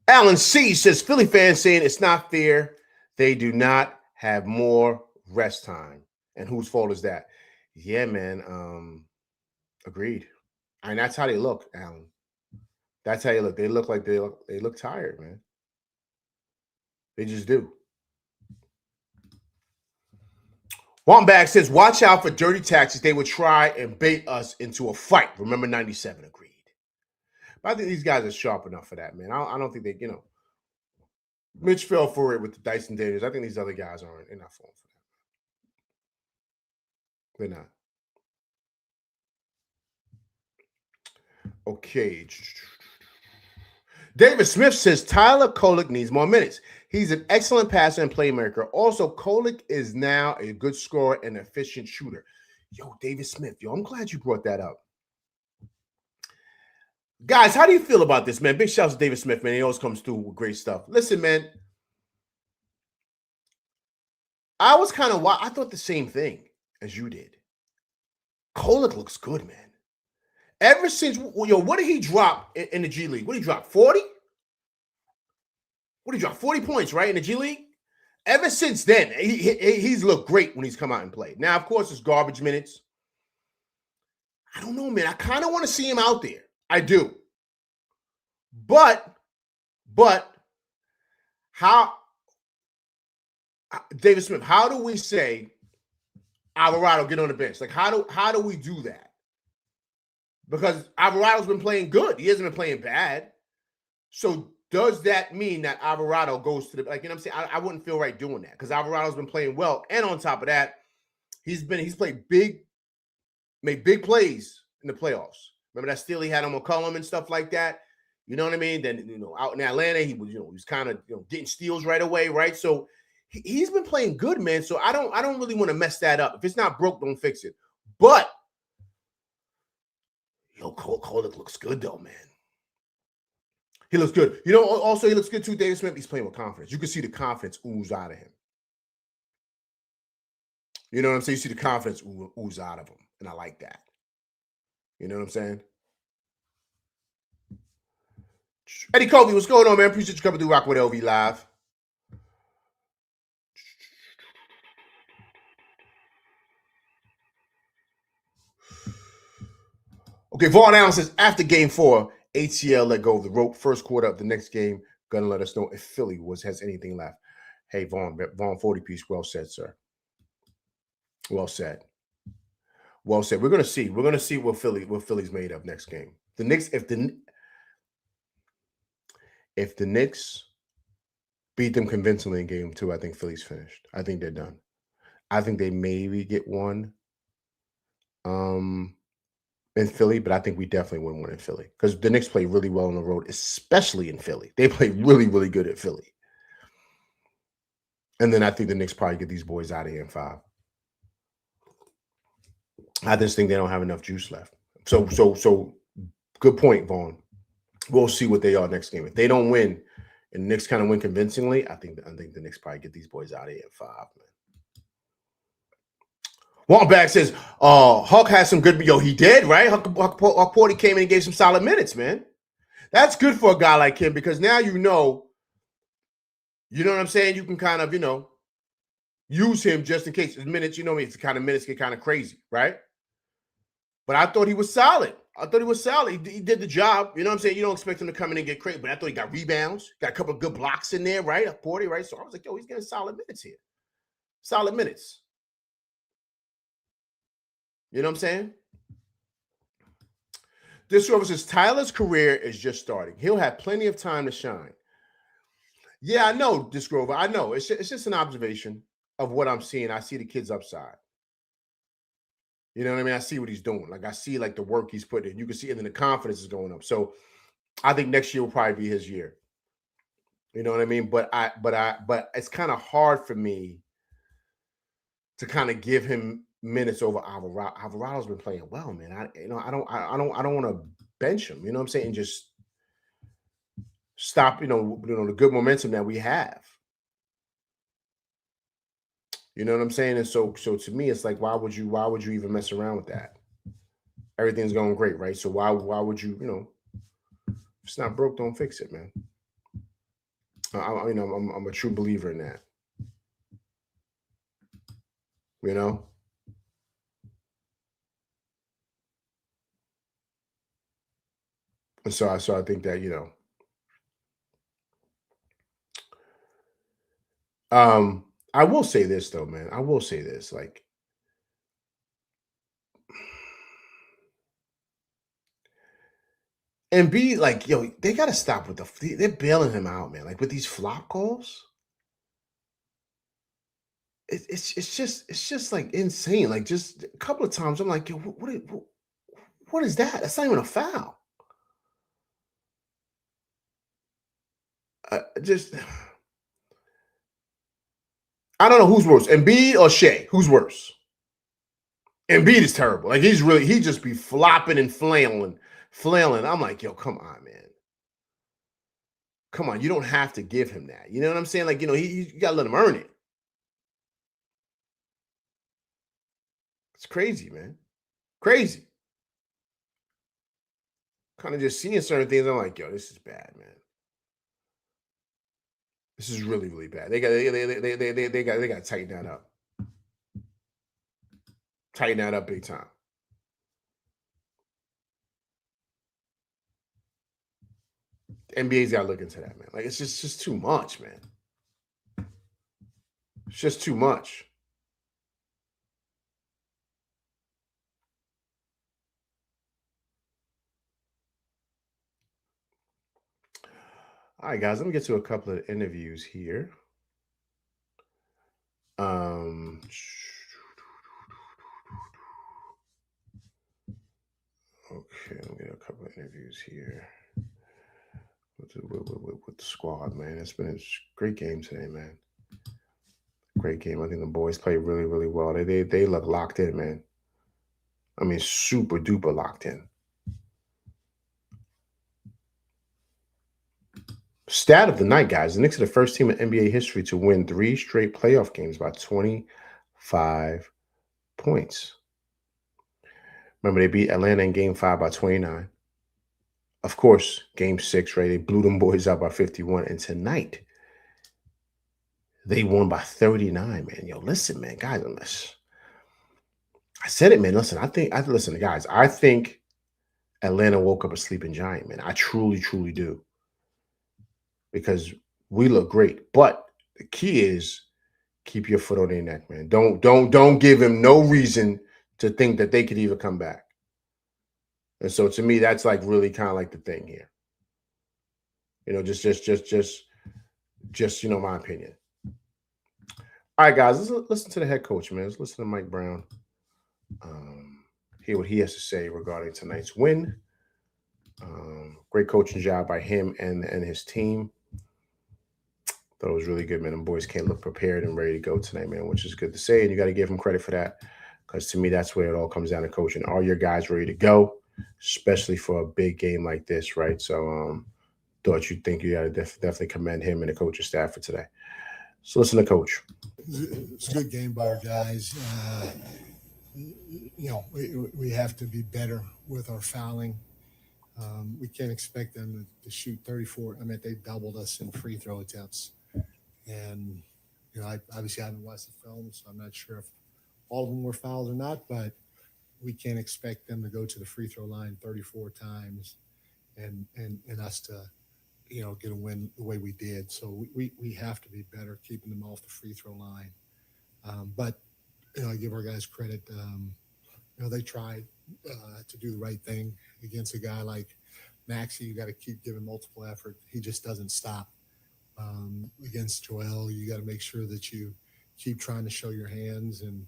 Alan C says Philly fans saying it's not fair. They do not have more rest time. And whose fault is that? Yeah, man. Agreed. And that's how they look, Alan. That's how they look. They look like they look tired, man. They just do. Wambag says, watch out for dirty taxes. They would try and bait us into a fight. Remember 97, agreed. But I think these guys are sharp enough for that, man. I don't think they, Mitch fell for it with the Dyson Daniels. I think these other guys aren't. They're not falling for that. They're not. Okay. David Smith says Tyler Kolek needs more minutes. He's an excellent passer and playmaker. Also, Kolek is now a good scorer and efficient shooter. Yo, David Smith. Yo, I'm glad you brought that up. Guys, how do you feel about this, man? Big shouts to David Smith, man. He always comes through with great stuff. Listen, man. I thought the same thing as you did. Kolek looks good, man. Ever since, what did he drop in the G League? What did he drop, 40? What did he drop, 40 points, right, in the G League? Ever since then, he's looked great when he's come out and played. Now, of course, it's garbage minutes. I don't know, man. I kind of want to see him out there. I do. But how, David Smith, how do we say Alvarado get on the bench? Like, how do we do that? Because Alvarado's been playing good. He hasn't been playing bad. So does that mean that Alvarado goes to the, like, you know what I'm saying? I wouldn't feel right doing that because Alvarado's been playing well. And on top of that, he's played made big plays in the playoffs. Remember that steal he had on McCollum and stuff like that? You know what I mean? Then, out in Atlanta, he was kind of, getting steals right away, right? So he's been playing good, man. So I don't really want to mess that up. If it's not broke, don't fix it. But Yo, Kolek looks good though, man. He looks good. You know, also he looks good too, David Smith. He's playing with confidence. You can see the confidence ooze out of him. You know what I'm saying? You see the confidence ooze out of him. And I like that. You know what I'm saying? Eddie Kobe, what's going on, man? Appreciate you coming through Rock with LV Live. Okay, Vaughn Allen says, after game 4, ATL let go of the rope. First quarter of the next game, gonna let us know if Philly has anything left. Hey, Vaughn 40-piece, well said, sir. Well said. Well said. We're gonna see. We're gonna see what Philly's made of next game. The Knicks, if the Knicks beat them convincingly in game 2, I think Philly's finished. I think they're done. I think they maybe get one in Philly, but I think we definitely win one in Philly because the Knicks play really well on the road, especially in Philly. They play really, really good at Philly. And then I think the Knicks probably get these boys out of here in 5. I just think they don't have enough juice left. So good point, Vaughn. We'll see what they are next game. If they don't win and the Knicks kind of win convincingly, I think the Knicks probably get these boys out of here in 5, man. Wallback says, Huck has some good, he did, right? Huck Porty came in and gave some solid minutes, man. That's good for a guy like him because now you know what I'm saying? You can kind of, use him just in case his minutes, it's the kind of minutes get kind of crazy, right? But I thought he was solid. He did the job. You know what I'm saying? You don't expect him to come in and get crazy, but I thought he got rebounds, got a couple of good blocks in there, right? Porty, right? So I was like, he's getting solid minutes here. Solid minutes. You know what I'm saying? This Rover says, Tyler's career is just starting. He'll have plenty of time to shine. Yeah, I know, Disc Rover. I know. It's just an observation of what I'm seeing. I see the kid's upside. You know what I mean? I see what he's doing. Like, I see, like, the work he's putting in. You can see, and then the confidence is going up. So I think next year will probably be his year. You know what I mean? But it's kind of hard for me to kind of give him minutes over Alvarado. Alvarado's been playing well, man. I don't want to bench him. You know what I'm saying? Just stop. The good momentum that we have. You know what I'm saying? And so to me, it's like, why would you even mess around with that? Everything's going great, right? So why would you? If it's not broke, don't fix it, man. I'm a true believer in that. You know. And so I think that, I will say this though, man. I will say this, like, and be like, they got to stop with they're bailing him out, man. Like with these flop calls, it's just like insane. Like just a couple of times, I'm like, what is that? That's not even a foul. I don't know who's worse, Embiid or Shea. Who's worse? Embiid is terrible. Like he just be flopping and flailing. I'm like, come on, man. Come on, you don't have to give him that. You know what I'm saying? Like, you got to let him earn it. It's crazy, man. Crazy. Kind of just seeing certain things. I'm like, this is bad, man. This is really, really bad. They got to tighten that up. Tighten that up big time. The NBA's got to look into that, man. Like, it's just too much, man. It's just too much. All right, guys, let me get to a couple of interviews here. Okay, let me get a couple of interviews here with the squad, man. It's been a great game today, man. Great game. I think the boys played really, really well. They look locked in, man. I mean, super duper locked in. Stat of the night, guys. The Knicks are the first team in NBA history to win 3 straight playoff games by 25 points. Remember, they beat Atlanta in Game 5 by 29. Of course, Game 6, right? They blew them boys out by 51. And tonight, they won by 39, man. Yo, listen, man, guys, I said it, man. Listen, listen, guys, I think Atlanta woke up a sleeping giant, man. I truly, truly do. Because we look great. But the key is keep your foot on their neck, man. Don't give him no reason to think that they could even come back. And so to me, that's like really kind of like the thing here. You know, just my opinion. All right, guys, let's listen to the head coach, man. Let's listen to Mike Brown. Hear what he has to say regarding tonight's win. Great coaching job by him and his team. Thought it was really good, man. Them boys came look prepared and ready to go tonight, man, which is good to say. And you got to give them credit for that, because to me, that's where it all comes down to coaching. Are your guys ready to go, especially for a big game like this, right? So thought you think you got to definitely commend him and the coaching staff for today. So listen to Coach. It's a good game by our guys. We have to be better with our fouling. We can't expect them to shoot 34. I mean, they doubled us in free throw attempts. And, I obviously haven't watched the film, so I'm not sure if all of them were fouled or not, but we can't expect them to go to the free throw line 34 times and us to, get a win the way we did. So we have to be better keeping them off the free throw line. But, I give our guys credit. They tried to do the right thing against a guy like Maxey. You got to keep giving multiple effort. He just doesn't stop. Against Joel, you got to make sure that you keep trying to show your hands and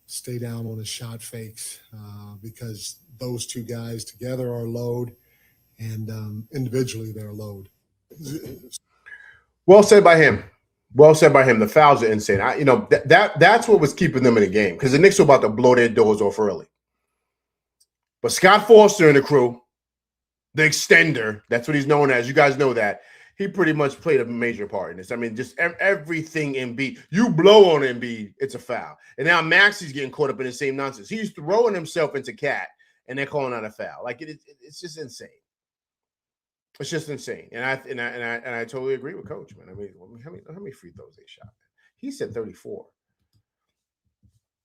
stay down on his shot fakes, because those two guys together are a load, and individually they're a load. Well said by him. Well said by him. The fouls are insane. That's what was keeping them in the game, because the Knicks were about to blow their doors off early. But Scott Foster and the crew, the extender, that's what he's known as. You guys know that. He pretty much played a major part in this. I mean, just everything Embiid. You blow on Embiid, it's a foul. And now Maxey's getting caught up in the same nonsense. He's throwing himself into Cat, and they're calling out a foul. Like it's just insane. It's just insane. And I totally agree with Coach, man. I mean, how many free throws they shot? He said 34.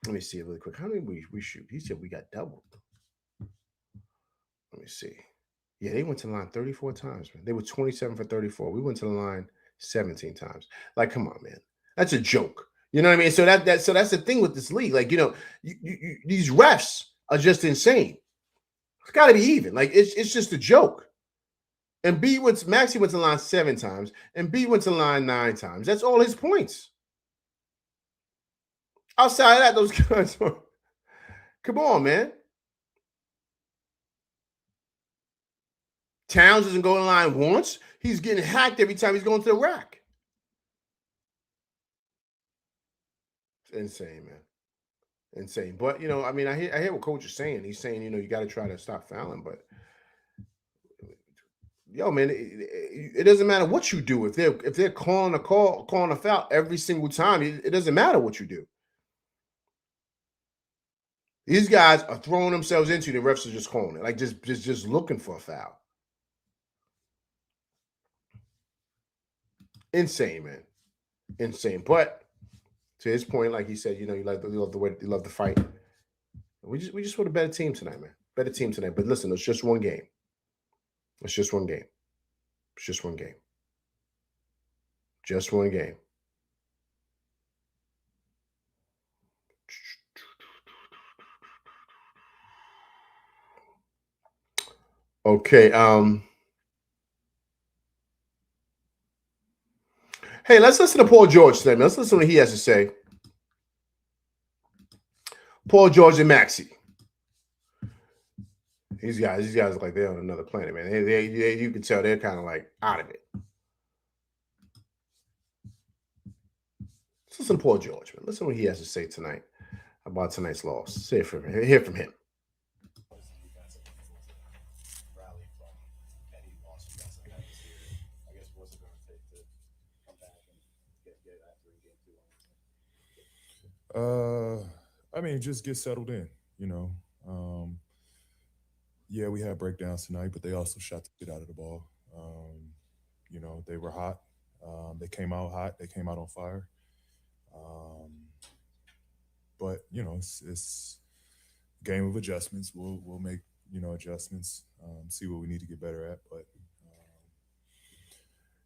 Let me see it really quick. How many we shoot? He said we got doubled. Let me see. Yeah, they went to the line 34 times, man. They were 27 for 34. We went to the line 17 times. Like, come on, man. That's a joke. You know what I mean? So that's the thing with this league. Like, these refs are just insane. It's got to be even. Like, it's just a joke. And Maxey went to the line 7 times, and B went to the line 9 times. That's all his points. Outside of that, those guys are, come on, man. Towns doesn't go in line once. He's getting hacked every time he's going to the rack. It's insane, man. Insane. But, I hear what Coach is saying. He's saying, you got to try to stop fouling. But, yo, man, it doesn't matter what you do. If they're calling a foul every single time, it doesn't matter what you do. These guys are throwing themselves into the refs are just calling it, like just looking for a foul. Insane, man. Insane. But to his point, like he said, you love the fight. We just want a better team tonight, man. Better team tonight. But listen, it's just one game. It's just one game. It's just one game. Just one game. Okay. Hey, let's listen to Paul George today, man. Let's listen to what he has to say. Paul George and Maxey. These guys look like they're on another planet, man. They you can tell they're kind of like out of it. Let's listen to Paul George, man. Listen to what he has to say tonight about tonight's loss. Hear from him. I mean, just get settled in. You know, yeah, we had breakdowns tonight, but they also shot the shit out of the ball. You know, they were hot. They came out hot. They came out on fire. Um, but you know, it's a game of adjustments. We'll make adjustments. See what we need to get better at. But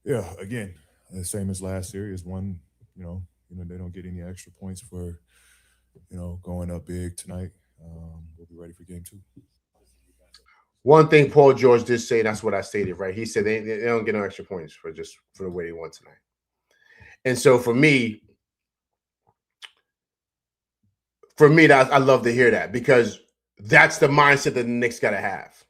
yeah, again, the same as last series. One, they don't get any extra points for going up big tonight. We'll be ready for game two. One thing Paul George did say, that's what I stated, right? He said they don't get no extra points for the way they won tonight. And so for me, I love to hear that, because that's the mindset that the Knicks got to have.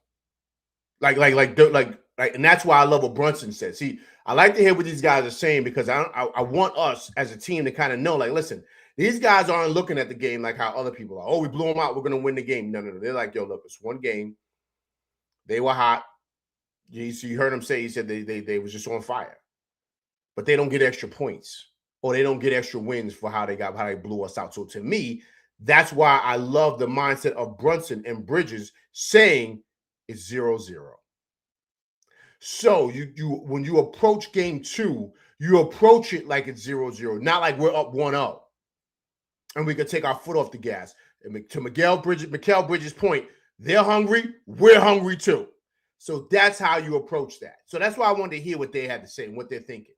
Like, and that's why I love what Brunson said. See, I like to hear what these guys are saying, because I want us as a team to kind of know, like, listen, these guys aren't looking at the game like how other people are. Oh, we blew them out, we're going to win the game. No. They're like, yo, look, it's one game. They were hot. You heard him say, he said they was just on fire. But they don't get extra points, or they don't get extra wins for how they blew us out. So to me, that's why I love the mindset of Brunson and Bridges saying it's 0-0. So you when you approach game two, you approach it like it's 0-0, not like we're up 1-0 and we could take our foot off the gas. And to Mikal Bridges' point, they're hungry, we're hungry too. So that's how you approach that. So that's why I wanted to hear what they had to say and what they're thinking.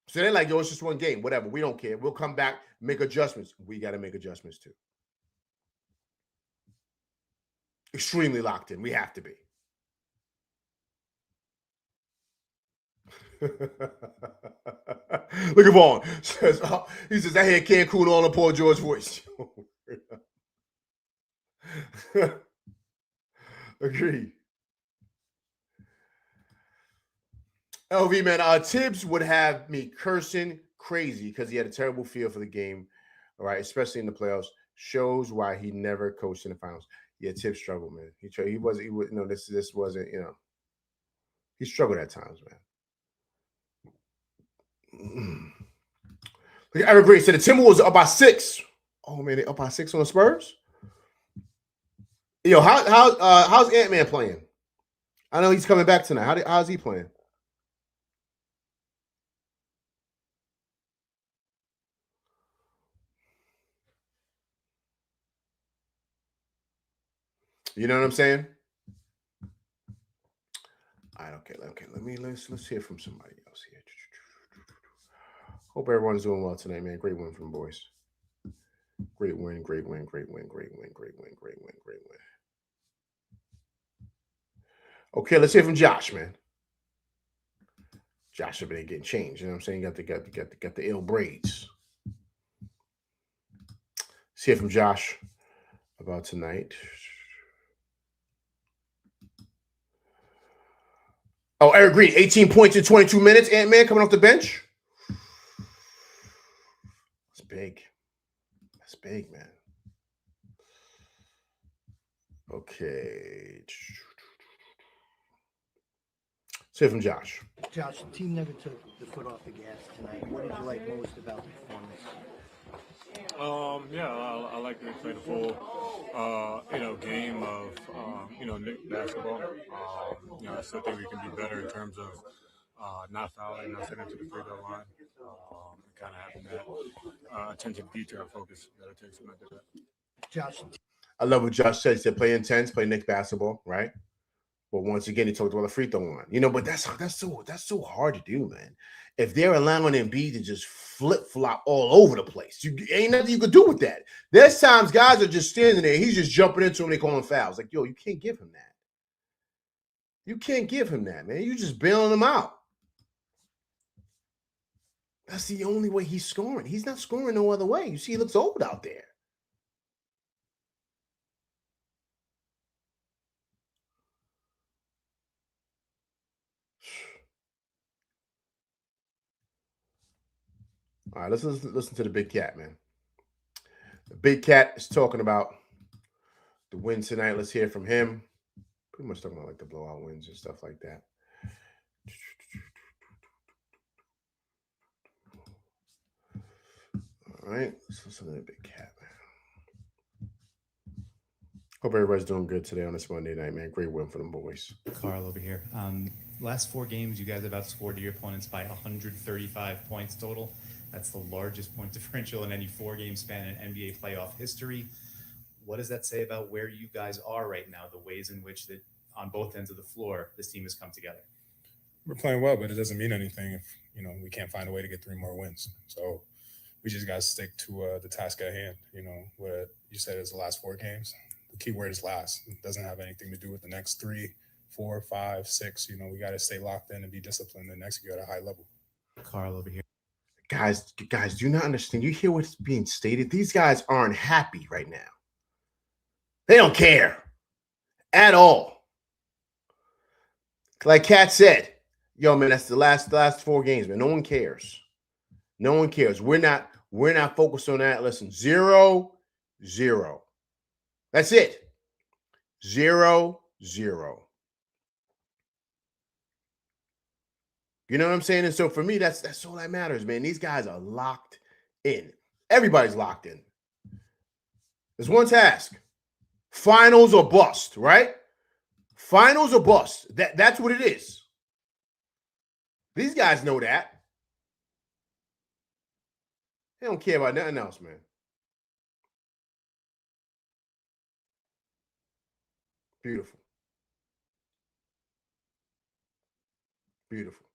So they're like, yo, it's just one game, whatever. We don't care. We'll come back, make adjustments. We got to make adjustments too. Extremely locked in. We have to be. Look at Vaughn. He says, I hear Cancun all in Paul George voice. Agreed. LV, man, Tibbs would have me cursing crazy because he had a terrible feel for the game, all right, especially in the playoffs. Shows why he never coached in the finals. Yeah, Tibbs struggled, man. This wasn't, he struggled at times, man. Look at Eric Green said the Timberwolves are up by 6. Oh man, they up by 6 on the Spurs. Yo, how's Ant-Man playing? I know he's coming back tonight. How's he playing? You know what I'm saying? All right, okay. Let's hear from somebody else here. Hope everyone's doing well tonight, man. Great win from the boys. Great win. Okay, let's hear from Josh, man. Josh have been getting changed. You know what I'm saying? Got the ill braids. Let's hear from Josh about tonight. Oh, Eric Green, 18 points in 22 minutes. Ant-Man coming off the bench. That's big. That's big, man. Okay. Say from Josh. Josh, the team never took the foot off the gas tonight. What did you like most about the performance? I like that we played a full, game of, Knicks basketball. I still think we can be better in terms of not fouling, not sitting to the free throw line, and kind of having that attention to detail focus that it takes to make that. Josh, I love what Josh said. He said play intense, play Knicks basketball, right? But once again, he talked about the free throw line. But that's so hard to do, man. If they're allowing Embiid to just flip-flop all over the place, ain't nothing you could do with that. There's times guys are just standing there. He's just jumping into him. They call him fouls. Like, yo, you can't give him that. You can't give him that, man. You just bailing him out. That's the only way he's scoring. He's not scoring no other way. You see, he looks old out there. All right, let's listen to the Big Cat, man. The Big Cat is talking about the win tonight. Let's hear from him. Pretty much talking about like the blowout wins and stuff like that. All right, let's listen to the big cat, man. Hope everybody's doing good today on this Monday night, man. Great win for them boys. Carl over here. Last 4 games, you guys have outscored your opponents by 135 points total. That's the largest point differential in any 4-game span in NBA playoff history. What does that say about where you guys are right now, the ways in which that on both ends of the floor, this team has come together? We're playing well, but it doesn't mean anything if, we can't find a way to get 3 more wins. So we just got to stick to the task at hand. What you said is the last 4 games. The key word is last. It doesn't have anything to do with the next 3, 4, 5, 6. We got to stay locked in and be disciplined and execute at a high level. Carl over here. Guys, do you not understand? You hear what's being stated? These guys aren't happy right now. They don't care at all. Like Kat said, yo, man, that's the last 4 games, man. No one cares. No one cares. We're not focused on that. Listen, 0-0. That's it. 0-0. You know what I'm saying? And so for me, that's all that matters, man. These guys are locked in. Everybody's locked in. There's one task. Finals or bust, right? Finals or bust. That's what it is. These guys know that. They don't care about nothing else, man. Beautiful. Beautiful.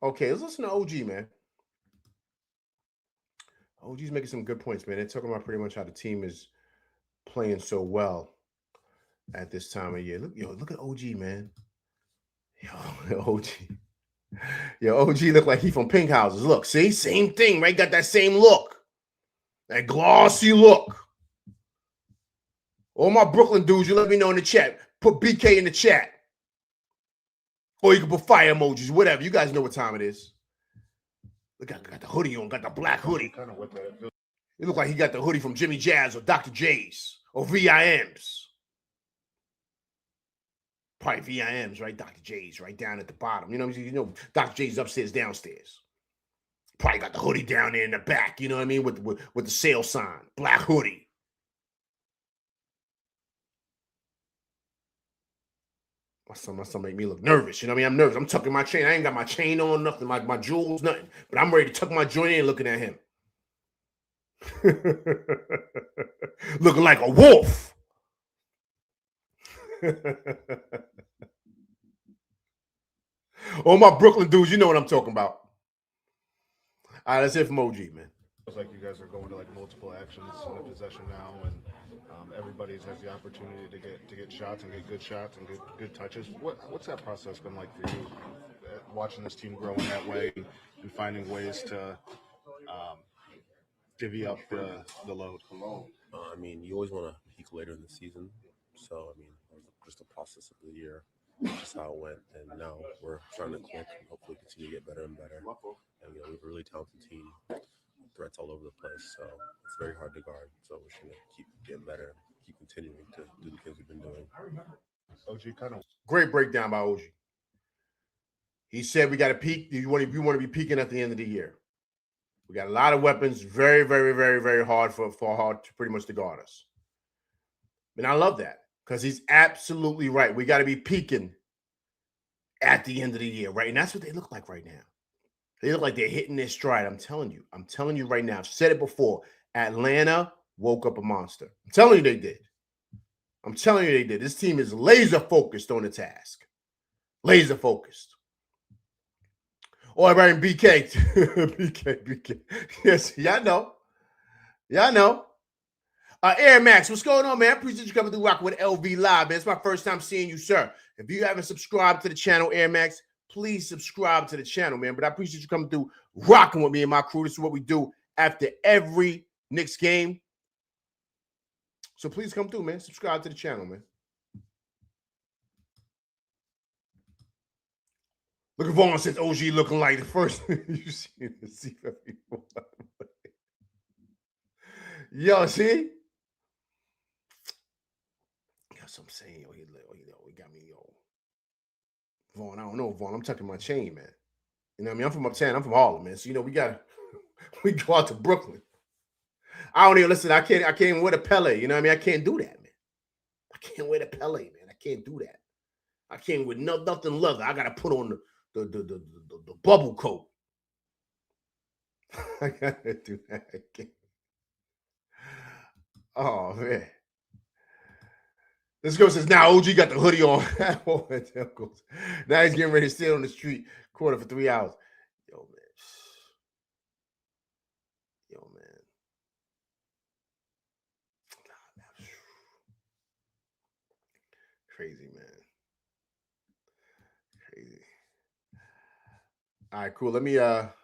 Okay, let's listen to OG, man. OG's making some good points, man. They're talking about pretty much how the team is playing so well at this time of year. Look at OG, man. Yo, OG. Yo, OG look like he from Pink Houses. Look, see? Same thing, right? Got that same look. That glossy look. All my Brooklyn dudes, you let me know in the chat. Put BK in the chat. Or you can put fire emojis, whatever. You guys know what time it is. Look, got the hoodie on, got the black hoodie. It look like he got the hoodie from Jimmy Jazz or Dr. J's or VIMs. Probably VIMs, right? Dr. J's right down at the bottom. You know, Dr. J's upstairs, downstairs. Probably got the hoodie down there in the back, you know what I mean? With the sale sign. Black hoodie. My son make me look nervous. You know what I mean? I'm nervous. I'm tucking my chain. I ain't got my chain on, nothing, my jewels, nothing. But I'm ready to tuck my joint in looking at him. Looking like a wolf. All my Brooklyn dudes, you know what I'm talking about. All right, that's it from OG, man. Looks like you guys are going to multiple actions in the possession now, and everybody has the opportunity to get shots and get good shots and good touches. What's that process been like for you, watching this team grow in that way and finding ways to divvy up the load? You always want to peak later in the season, so it was just a process of the year. Just how it went, and now we're starting to click and hopefully continue to get better and better. And we have a really talented team, threats all over the place, so it's very hard to guard. So we're just gonna keep getting better, keep continuing to do the things we've been doing. OG, great breakdown by OG. He said we got to peak. You want to be peaking at the end of the year. We got a lot of weapons, very, very, very, very hard for hard to pretty much to guard us. And I love that. Because he's absolutely right. We got to be peaking at the end of the year, right? And that's what they look like right now. They look like they're hitting their stride. I'm telling you right now. I've said it before. Atlanta woke up a monster. I'm telling you they did. This team is laser focused on the task. Laser focused. Oh, everybody in BK. BK. Yes, y'all know. Air Max, what's going on, man? Appreciate you coming through rocking with LV Live, man. It's my first time seeing you, sir. If you haven't subscribed to the channel, Air Max, please subscribe to the channel, man. But I appreciate you coming through rocking with me and my crew. This is what we do after every Knicks game. So please come through, man. Subscribe to the channel, man. Look at Vaughn says OG looking like the first you seen the C before. Yo, see? That's what I'm saying. He got me, Vaughn, I don't know, Vaughn. I'm tucking my chain, man. You know what I mean? I'm from uptown. I'm from Harlem, man. So we we go out to Brooklyn. I don't even listen. I can't even wear the Pele. You know what I mean? I can't do that, man. I can't wear the Pele, man. I can't do that. I can't with nothing leather. I gotta put on the bubble coat. I gotta do that again. Oh man. This girl says, now OG got the hoodie on. Now he's getting ready to sit on the street corner for 3 hours. Yo, man. Crazy, man. Crazy. All right, cool. Let me get up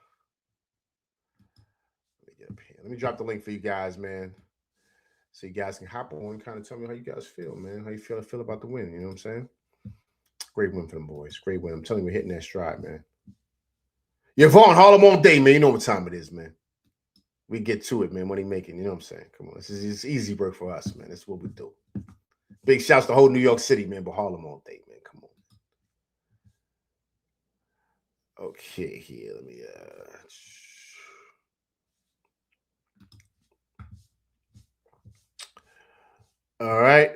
here. Let me drop the link for you guys, man. So you guys can hop on and kind of tell me how you guys feel, man. How you feel about the win. You know what I'm saying? Great win for them boys. Great win. I'm telling you, we're hitting that stride, man. Yeah, Vaughn, Harlem all day, man. You know what time it is, man. We get to it, man. Money making. You know what I'm saying? Come on. This is easy work for us, man. That's what we do. Big shouts to whole New York City, man. But Harlem all day, man. Come on. Okay, here. Let me all right.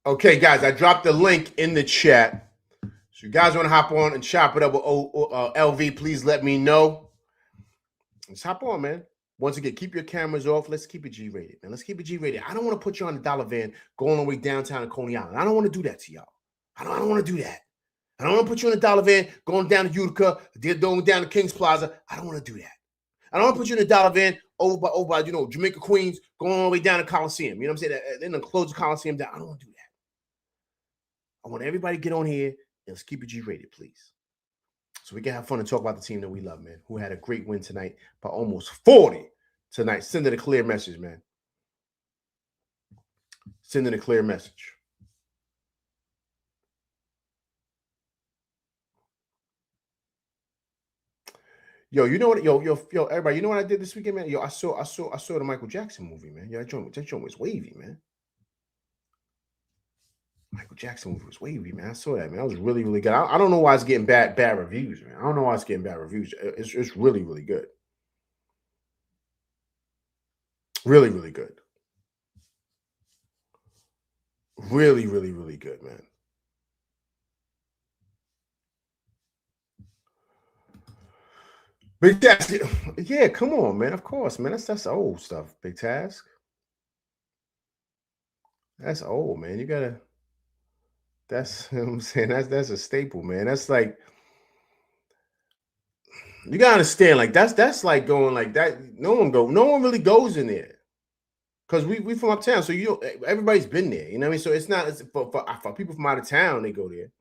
Okay, guys, I dropped the link in the chat. So you guys want to hop on and chop it up with LV, please let me know. Let's hop on, man. Once again, keep your cameras off. Let's keep it G-rated, man. Let's keep it G-rated. I don't want to put you on the dollar van going all the way downtown to Coney Island. I don't want to do that to y'all. I don't want to do that. I don't want to put you in a dollar van going down to Utica, going down to Kings Plaza. I don't want to do that. I don't want to put you in a dollar van over by Jamaica, Queens, going all the way down to Coliseum. You know what I'm saying? Then close the Coliseum down. I don't want to do that. I want everybody to get on here and let's keep it G-rated, please. So we can have fun and talk about the team that we love, man, who had a great win tonight by almost 40 tonight. Send it a clear message, man. Send it a clear message. Yo, you know what? Yo, everybody, you know what I did this weekend, man? Yo, I saw the Michael Jackson movie, man. Yeah, that joint was wavy, man. Michael Jackson movie was wavy, man. I saw that, man. That was really, really good. I don't know why it's getting bad reviews, man. I don't know why it's getting bad reviews. It's really, really good. Really, really good. Really, really, really good, man. Big Task. Yeah, come on, man. Of course, man. That's old stuff, Big Task. That's old, man. You gotta. That's you know what I'm saying. That's a staple, man. That's like you gotta understand. Like that's like going like that. No one really goes in there because we from uptown. So everybody's been there. You know what I mean? So it's not for people from out of town. They go there.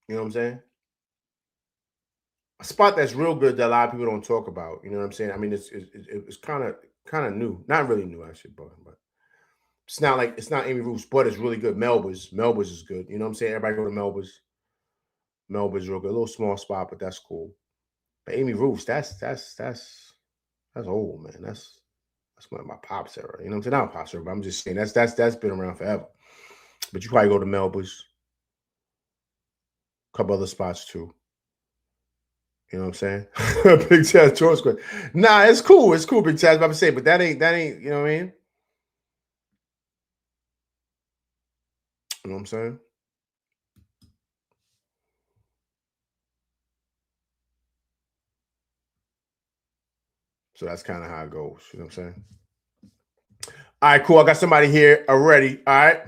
You know what I'm saying? A spot that's real good that a lot of people don't talk about. You know what I'm saying? I mean, it's kind of new. Not really new actually, but it's not Amy Roof's, but it's really good. Melba's is good. You know what I'm saying? Everybody go to Melba's. Melba's real good. A little small spot, but that's cool. But Amy Roof's, that's old, man. That's my pops era. You know what I'm saying? Not pops era, but I'm just saying that's been around forever. But you probably go to Melba's. A couple other spots too. You know what I'm saying? Big Chaz George Square. Nah, it's cool. It's cool, Big Chaz. I'm saying, but that ain't, you know what I mean? You know what I'm saying? So that's kind of how it goes. You know what I'm saying? All right, cool. I got somebody here already. All right.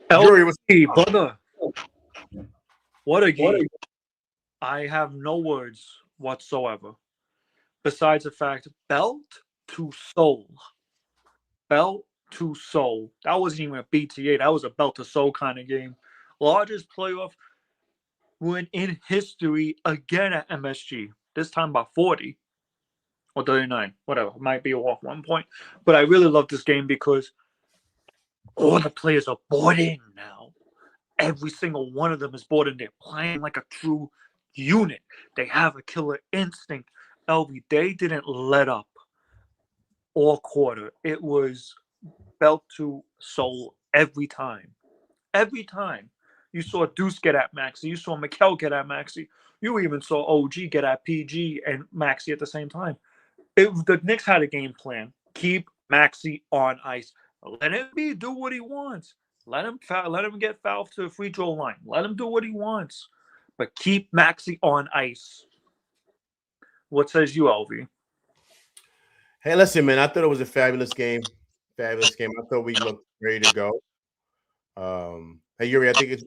Yuri, brother. What a game. I have no words whatsoever. Besides the fact, belt to soul. Belt to soul. That wasn't even a BTA. That was a belt to soul kind of game. Largest playoff win in history again at MSG. This time by 40 or 39. Whatever. It might be off 1 point. But I really love this game because all the players are bought in now. Every single one of them is bought in. They're playing like a true unit. They have a killer instinct. LV, they didn't let up. all quarter. It was belt to soul every time. Every time. You saw Deuce get at Maxi. You saw Mikel get at Maxi. You even saw OG get at PG and Maxi at the same time. The Knicks had a game plan. Keep Maxi on ice. Let him do what he wants. Let him get fouled to the free throw line. Let him do what he wants. But keep Maxi on ice. What says you, LV? Hey, listen, man. I thought it was a fabulous game. Fabulous game. I thought we looked ready to go. Hey Yuri, I think it's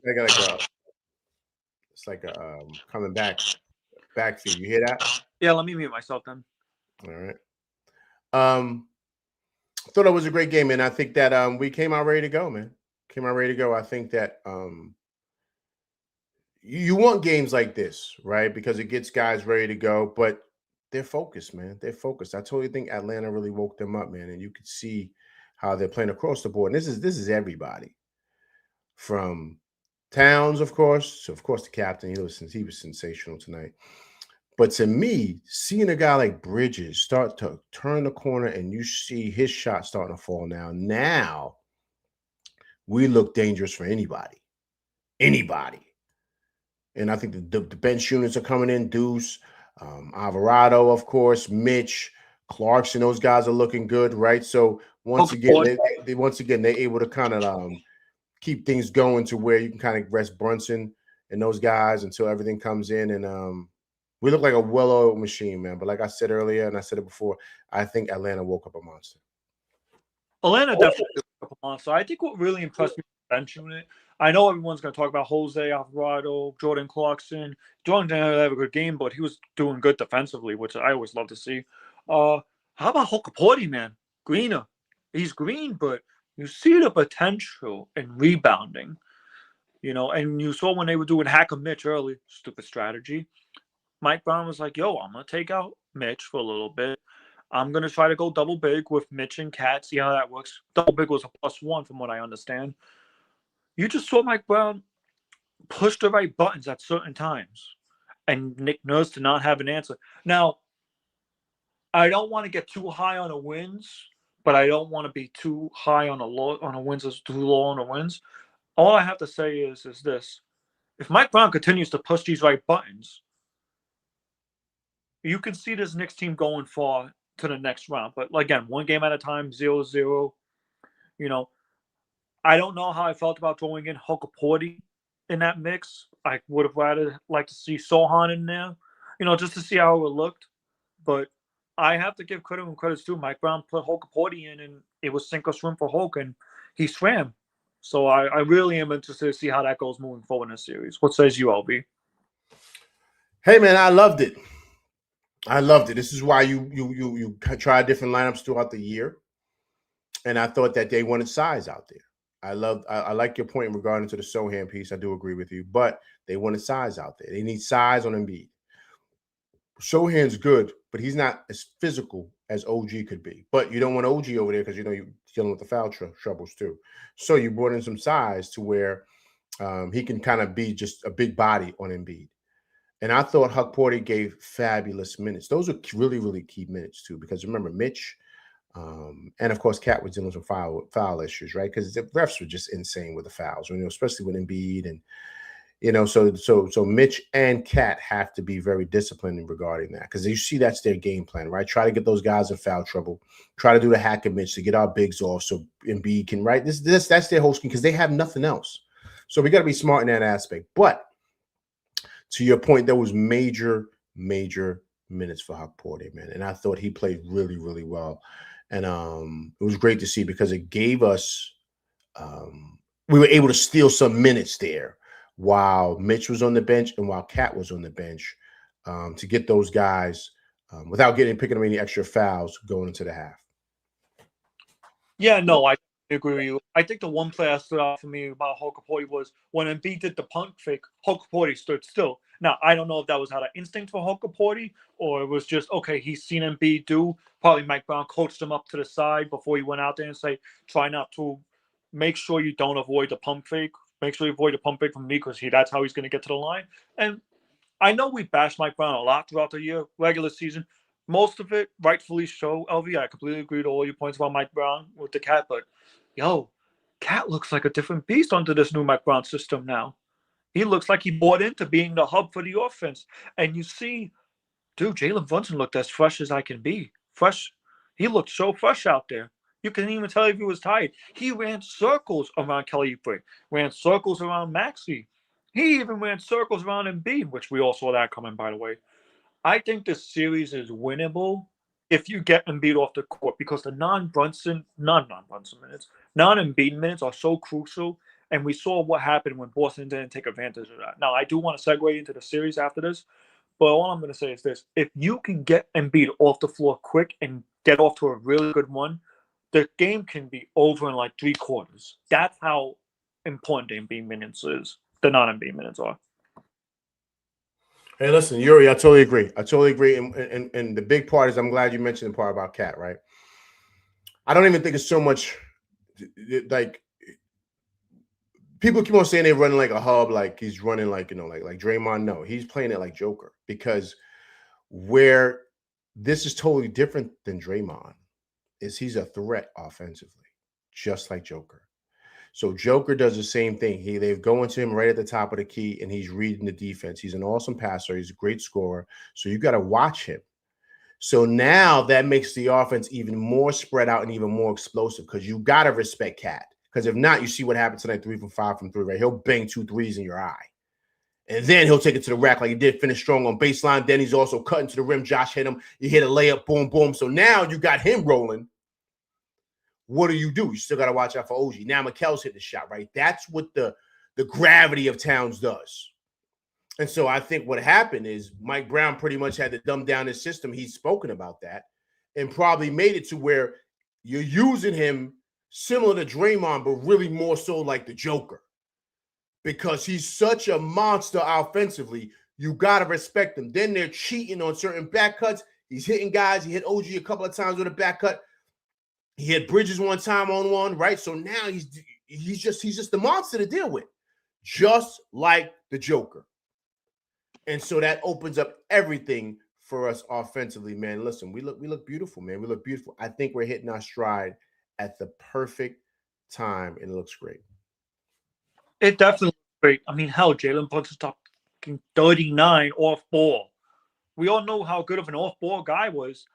like a coming back feed. You hear that? Yeah, let me mute myself then. All right. Thought it was a great game, and I think that we came out ready to go, man. Came out ready to go. I think that you want games like this, right? Because it gets guys ready to go, but they're focused, man. They're focused. I totally think Atlanta really woke them up, man, and you could see how they're playing across the board. And this is everybody. From Towns, of course, to, of course, the captain. He was sensational tonight. But to me, seeing a guy like Bridges start to turn the corner and you see his shot starting to fall now we look dangerous for anybody. Anybody. And I think the bench units are coming in. Deuce, Alvarado, of course, Mitch, Clarkson, those guys are looking good, right? So once again, they're able to kind of keep things going to where you can kind of rest Brunson and those guys until everything comes in. And we look like a well-oiled machine, man. But like I said earlier, and I said it before, I think Atlanta woke up a monster. Atlanta definitely woke up a monster. I think what really impressed me was the bench unit. I know everyone's going to talk about Jose Alvarado, Jordan Clarkson. Jordan didn't have a good game, but he was doing good defensively, which I always love to see. How about Hokaporti, man? Greener. He's green, but you see the potential in rebounding, and you saw when they were doing hack of Mitch early, stupid strategy. Mike Brown was like, yo, I'm going to take out Mitch for a little bit. I'm going to try to go double big with Mitch and Cat, see how that works. Double big was a +1 from what I understand. You just saw Mike Brown push the right buttons at certain times, and Nick Nurse did not have an answer. Now, I don't want to get too high on the wins, but I don't want to be too high on the wins or too low on the wins. All I have to say is this. If Mike Brown continues to push these right buttons, you can see this Knicks team going far to the next round. But again, one game at a time, 0-0. I don't know how I felt about throwing in Hokaporti in that mix. I would have rather liked to see Sohan in there, just to see how it looked. But I have to give credit when credit's due. Mike Brown put Hokaporti in, and it was sink or swim for Hulk, and he swam. So I really am interested to see how that goes moving forward in the series. What says you, LB? Hey, man, I loved it. I loved it. This is why you try different lineups throughout the year. And I thought that they wanted size out there. I like your point regarding to the Sohan piece. I do agree with you, but they wanted size out there. They need size on Embiid. Sohan's good, but he's not as physical as OG could be. But you don't want OG over there because you're dealing with the foul troubles too. So you brought in some size to where he can kind of be just a big body on Embiid. And I thought Hokaporti gave fabulous minutes. Those are really, really key minutes too, because remember Mitch. And of course, Cat was dealing with some foul issues, right? Because the refs were just insane with the fouls, especially with Embiid, and so Mitch and Cat have to be very disciplined regarding that, because you see that's their game plan, right? Try to get those guys in foul trouble, try to do the hack and Mitch to get our bigs off, so Embiid can, right? That's their whole scheme because they have nothing else. So we got to be smart in that aspect. But to your point, there was major minutes for Hokaporti, man, and I thought he played really, really well. And it was great to see because it gave us we were able to steal some minutes there while Mitch was on the bench and while Cat was on the bench to get those guys without picking up any extra fouls going into the half. Yeah, no, I agree with you. I think the one play that stood out for me about Hokaporti was when Embiid did the pump fake, Hokaporti stood still. Now, I don't know if that was out of instinct for Hokaporti or it was just, okay, he's seen Embiid do. Probably Mike Brown coached him up to the side before he went out there and say, try not to make sure you don't avoid the pump fake. Make sure you avoid the pump fake from me because that's how he's going to get to the line. And I know we bashed Mike Brown a lot throughout the year, regular season, most of it, rightfully so, LV. I completely agree with all your points about Mike Brown with the Cat, but yo, Cat looks like a different beast under this new Mike Brown system now. He looks like he bought into being the hub for the offense. And you see, dude, Jalen Brunson looked as fresh as I can be. Fresh. He looked so fresh out there. You couldn't even tell if he was tired. He ran circles around Kelly Oubre, ran circles around Maxey. He even ran circles around Embiid, which we all saw that coming, by the way. I think this series is winnable if you get Embiid off the court because the non-Embiid minutes are so crucial. And we saw what happened when Boston didn't take advantage of that. Now, I do want to segue into the series after this, but all I'm going to say is this. If you can get Embiid off the floor quick and get off to a really good one, the game can be over in like 3 quarters. That's how important the Embiid minutes is. The non-Embiid minutes are. Hey, listen, Yuri, I totally agree. And the big part is I'm glad you mentioned the part about Cat, right? I don't even think it's so much like people keep on saying they're running like a hub, like he's running like, like Draymond. No, he's playing it like Joker because where this is totally different than Draymond is he's a threat offensively, just like Joker. So Joker does the same thing. They go into him right at the top of the key, and he's reading the defense. He's an awesome passer. He's a great scorer. So you got to watch him. So now that makes the offense even more spread out and even more explosive because you got to respect Cat. Because if not, you see what happened tonight, 3 from 5 from 3, right? He'll bang 2 threes in your eye. And then he'll take it to the rack like he did, finish strong on baseline. Then he's also cutting to the rim. Josh hit him. You hit a layup, boom, boom. So now you got him rolling. What do? You still got to watch out for OG. Now Mikel's hitting the shot, right? That's what the gravity of Towns does. And so I think what happened is Mike Brown pretty much had to dumb down his system. He's spoken about that and probably made it to where you're using him similar to Draymond, but really more so like the Joker. Because he's such a monster offensively, you got to respect him. Then they're cheating on certain back cuts. He's hitting guys. He hit OG a couple of times with a back cut. He hit Bridges one time on one, right? So now he's just the monster to deal with, just like the Joker. And so that opens up everything for us offensively, man. Listen, we look beautiful, man. We look beautiful. I think we're hitting our stride at the perfect time, and it looks great. It definitely looks great. I mean, hell, Jalen Brunson top 39 off ball. We all know how good of an off ball guy was,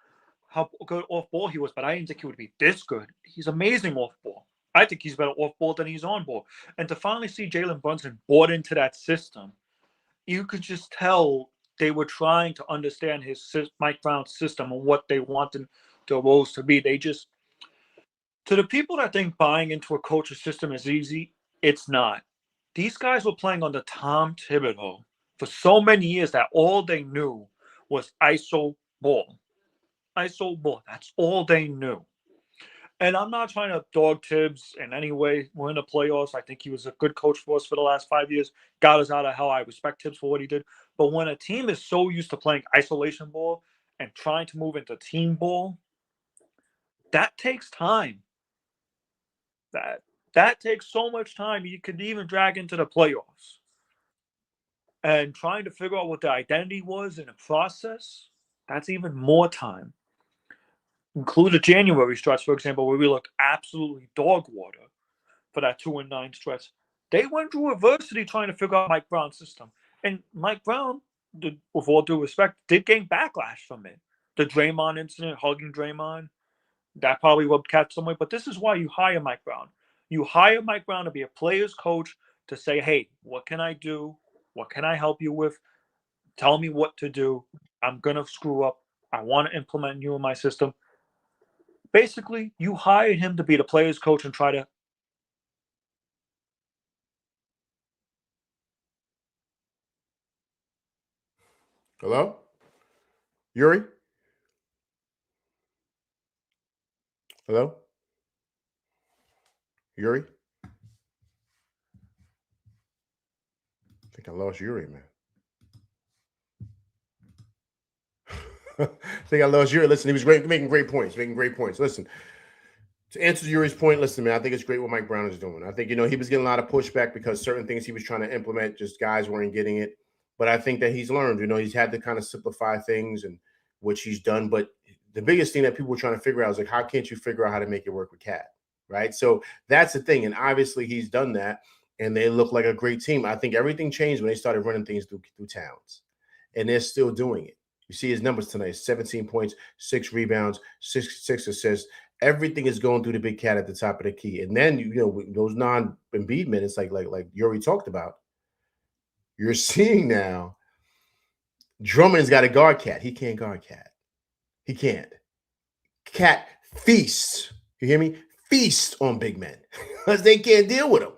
how good off ball he was, but I didn't think he would be this good. He's amazing off ball. I think he's better off ball than he's on ball. And to finally see Jalen Brunson bought into that system, you could just tell they were trying to understand Mike Brown's system and what they wanted the roles to be. They just, to the people that think buying into a coach's system is easy, it's not. These guys were playing under Tom Thibodeau for so many years that all they knew was ISO ball. ISO ball. That's all they knew. And I'm not trying to dog Tibbs in any way. We're in the playoffs. I think he was a good coach for us for the last 5 years. Got us out of hell. I respect Tibbs for what he did. But when a team is so used to playing isolation ball and trying to move into team ball, that takes time. That takes so much time. You could even drag into the playoffs. And trying to figure out what the identity was in the process, that's even more time. Include the January stretch, for example, where we looked absolutely dog water for that 2-9 stretch. They went through adversity trying to figure out Mike Brown's system. And Mike Brown, with all due respect, did gain backlash from it. The Draymond incident, hugging Draymond, that probably rubbed Cat some way. But this is why you hire Mike Brown. You hire Mike Brown to be a player's coach to say, hey, what can I do? What can I help you with? Tell me what to do. I'm going to screw up. I want to implement you in my system. Basically, you hired him to be the player's coach and try to. Hello? Yuri? Hello? Yuri? I think I lost Yuri, man. I think I lost Yuri. Listen, he was making great points. Listen, to answer Yuri's point, listen, man, I think it's great what Mike Brown is doing. I think, he was getting a lot of pushback because certain things he was trying to implement, just guys weren't getting it. But I think that he's learned, he's had to kind of simplify things and which he's done. But the biggest thing that people are trying to figure out is like, how can't you figure out how to make it work with Cat, right? So that's the thing. And obviously he's done that, and they look like a great team. I think everything changed when they started running things through Towns, and they're still doing it. You see his numbers tonight: 17 points, 6 rebounds, six assists. Everything is going through the big cat at the top of the key. And then, those non-Embiid minutes, like Yuri talked about, you're seeing now Drummond's got to guard Cat. He can't guard Cat. He can't. Cat feasts. You hear me? Feast on big men because they can't deal with him.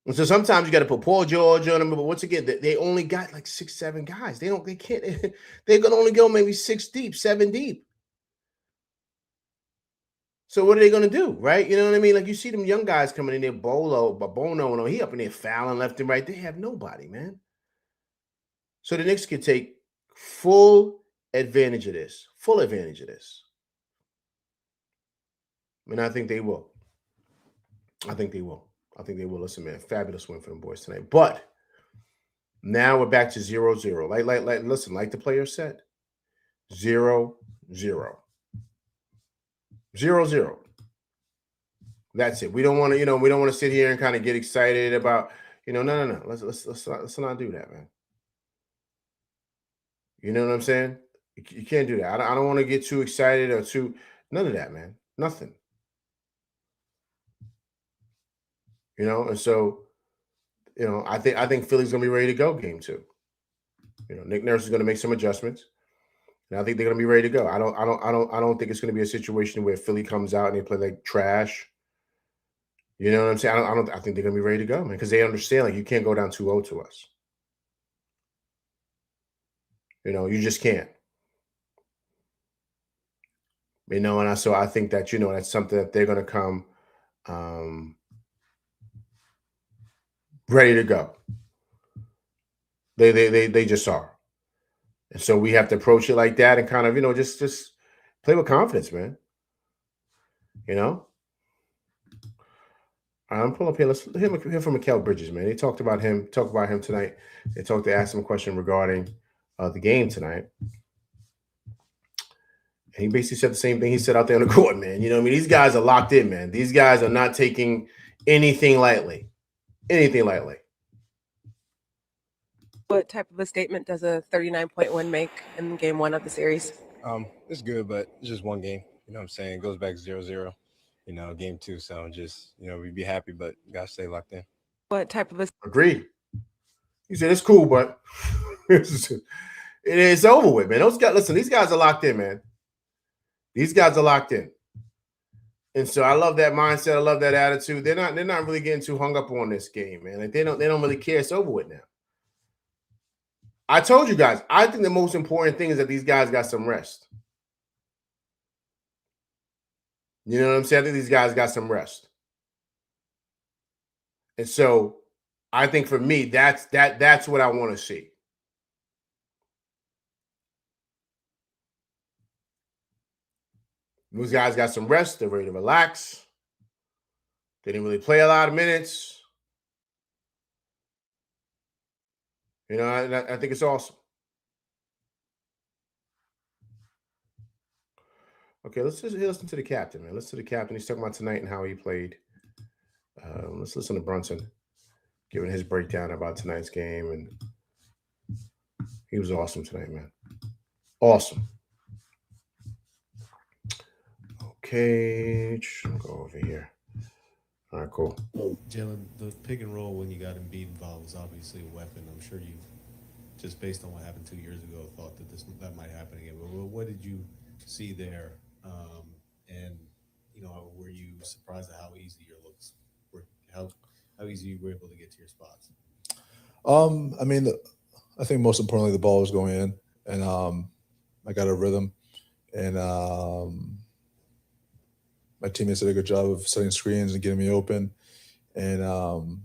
And so sometimes you got to put Paul George on them. But once again, they only got like 6, 7 guys. They can't. They're going to only go maybe 6 deep, 7 deep. So what are they going to do, right? You know what I mean? Like, you see them young guys coming in there, Bono, he up in there fouling left and right. They have nobody, man. So the Knicks can take full advantage of this. Full advantage of this. And I think they will. I think they will. Listen, man, fabulous win for them boys tonight. But now we're back to 0-0. Listen, like the player said, 0-0. 0-0. That's it. We don't want to, we don't want to sit here and kind of get excited about, no. Let's not do that, man. You know what I'm saying? You can't do that. I don't want to get too excited or too, none of that, man. Nothing. And so, I think Philly's gonna be ready to go game 2. Nick Nurse is gonna make some adjustments. And I think they're going to be ready to go. I don't think it's going to be a situation where Philly comes out and they play like trash. You know what I'm saying? I think they're going to be ready to go, man, because they understand, like, you can't go down 2-0 to us. You just can't. And so I think that, that's something that they're going to come ready to go. They just are. And so we have to approach it like that and kind of, just play with confidence, man. I'm pulling up here. Let's hear from Mikal Bridges, man. They talked about him tonight. They asked him a question regarding the game tonight. And he basically said the same thing he said out there on the court, man. These guys are locked in, man. These guys are not taking anything lightly. What type of a statement does a 39-point win make in game 1 of the series? It's good, but it's just one game. You know what I'm saying? It goes back 0-0, game 2. So just, we'd be happy, but got to stay locked in. What type of a... Agreed. He said, it's cool, but it's over with, man. These guys are locked in, man. These guys are locked in. And so I love that mindset. I love that attitude. They're not really getting too hung up on this game, man. Like, they don't really care. It's over with now. I told you guys, I think the most important thing is that these guys got some rest. You know what I'm saying? I think these guys got some rest. And so I think for me, that's what I want to see. Those guys got some rest. They're ready to relax. They didn't really play a lot of minutes. I think it's awesome. Okay, let's just listen to the captain, man. Listen to the captain. He's talking about tonight and how he played. Let's listen to Brunson giving his breakdown about tonight's game. And he was awesome tonight, man. Awesome. Okay, I'll go over here. All right, cool. Jalen, the pick and roll when you got Embiid involved was obviously a weapon. I'm sure you, just based on what happened 2 years ago, thought that might happen again. But what did you see there? And were you surprised at how easy your looks were? How easy you were able to get to your spots? I think most importantly the ball was going in, and I got a rhythm, and my teammates did a good job of setting screens and getting me open. And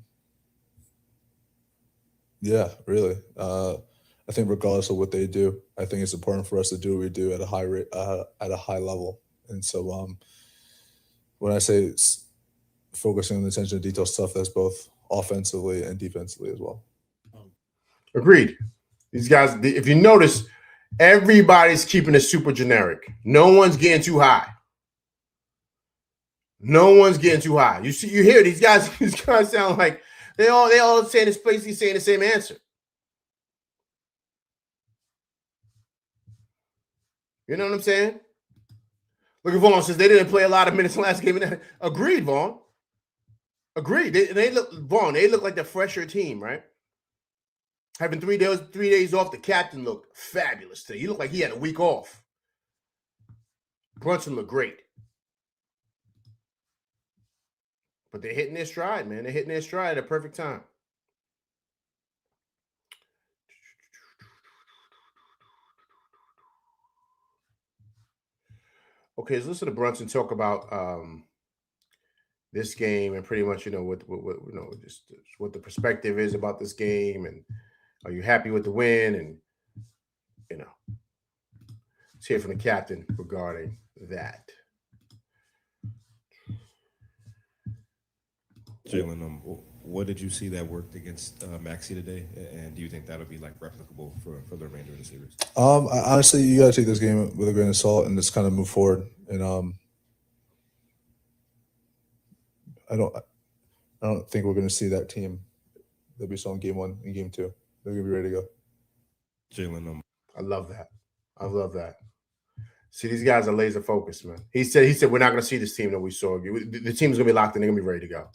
yeah, really. I think regardless of what they do, I think it's important for us to do what we do at a high rate, at a high level. And so when I say it's focusing on the attention to detail stuff, that's both offensively and defensively as well. Agreed. These guys, if you notice, Everybody's keeping it super generic. No one's getting too high. No one's getting too high. You hear these guys sound like they all saying this place, he's saying the same answer. You know what I'm saying? Look at Vaughn says they didn't play a lot of minutes last game. Agreed, Vaughn. Agreed. They look like the fresher team, right? Having 3 days off, the captain looked fabulous today. He looked like he had a week off. Brunson looked great. But they're hitting their stride, man. They're hitting their stride at a perfect time. Okay, let's listen to Brunson talk about this game and pretty much, just what the perspective is about this game, and are you happy with the win? And let's hear from the captain regarding that. Jalen, what did you see that worked against Maxey today, and do you think that'll be like replicable for the remainder of the series? Honestly, you got to take this game with a grain of salt and just kind of move forward. And I don't think we're going to see that team that we saw in game 1 and game 2. They're going to be ready to go. Jalen, I love that. I love that. See, these guys are laser focused, man. He said we're not going to see this team that we saw. The team's going to be locked in. They're going to be ready to go.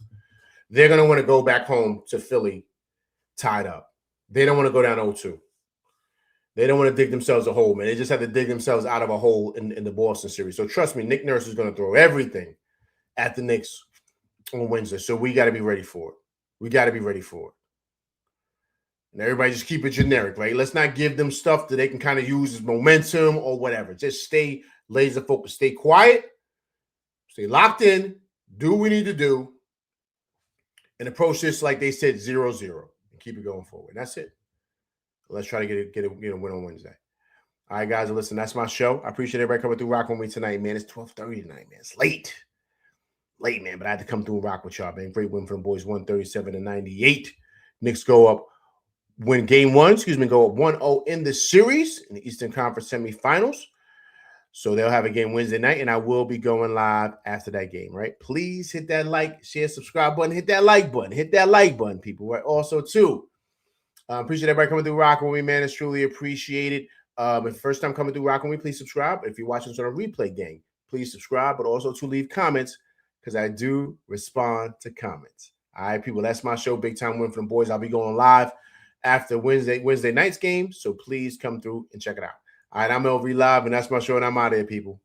They're going to want to go back home to Philly tied up. They don't want to go down 0-2. They don't want to dig themselves a hole, man. They just have to dig themselves out of a hole in the Boston series. So trust me, Nick Nurse is going to throw everything at the Knicks on Wednesday. So we got to be ready for it. We got to be ready for it. And everybody just keep it generic, right? Let's not give them stuff that they can kind of use as momentum or whatever. Just stay laser focused. Stay quiet. Stay locked in. Do what we need to do. And approach this like they said, 0-0. And keep it going forward. That's it. Let's try to get a win on Wednesday. All right, guys, listen, that's my show. I appreciate everybody coming through rocking with me tonight, man. It's 12:30 tonight, man. It's late. Late, man, but I had to come through and rock with y'all, man. Great win for the boys, 137-98. Knicks go up, win game 1, go up 1-0 in the series in the Eastern Conference semifinals. So they'll have a game Wednesday night, and I will be going live after that game, right? Please hit that like, share, subscribe button. Hit that like button. Hit that like button, people, right? Also, too, appreciate everybody coming through rocking with me, man. It's truly appreciated. If first time coming through rocking with me, please subscribe. If you're watching this on a replay game, please subscribe, but also to leave comments because I do respond to comments. All right, people, that's my show. Big time win for the boys. I'll be going live after Wednesday night's game, so please come through and check it out. All right, I'm LV Live, and that's my show, and I'm out of here, people.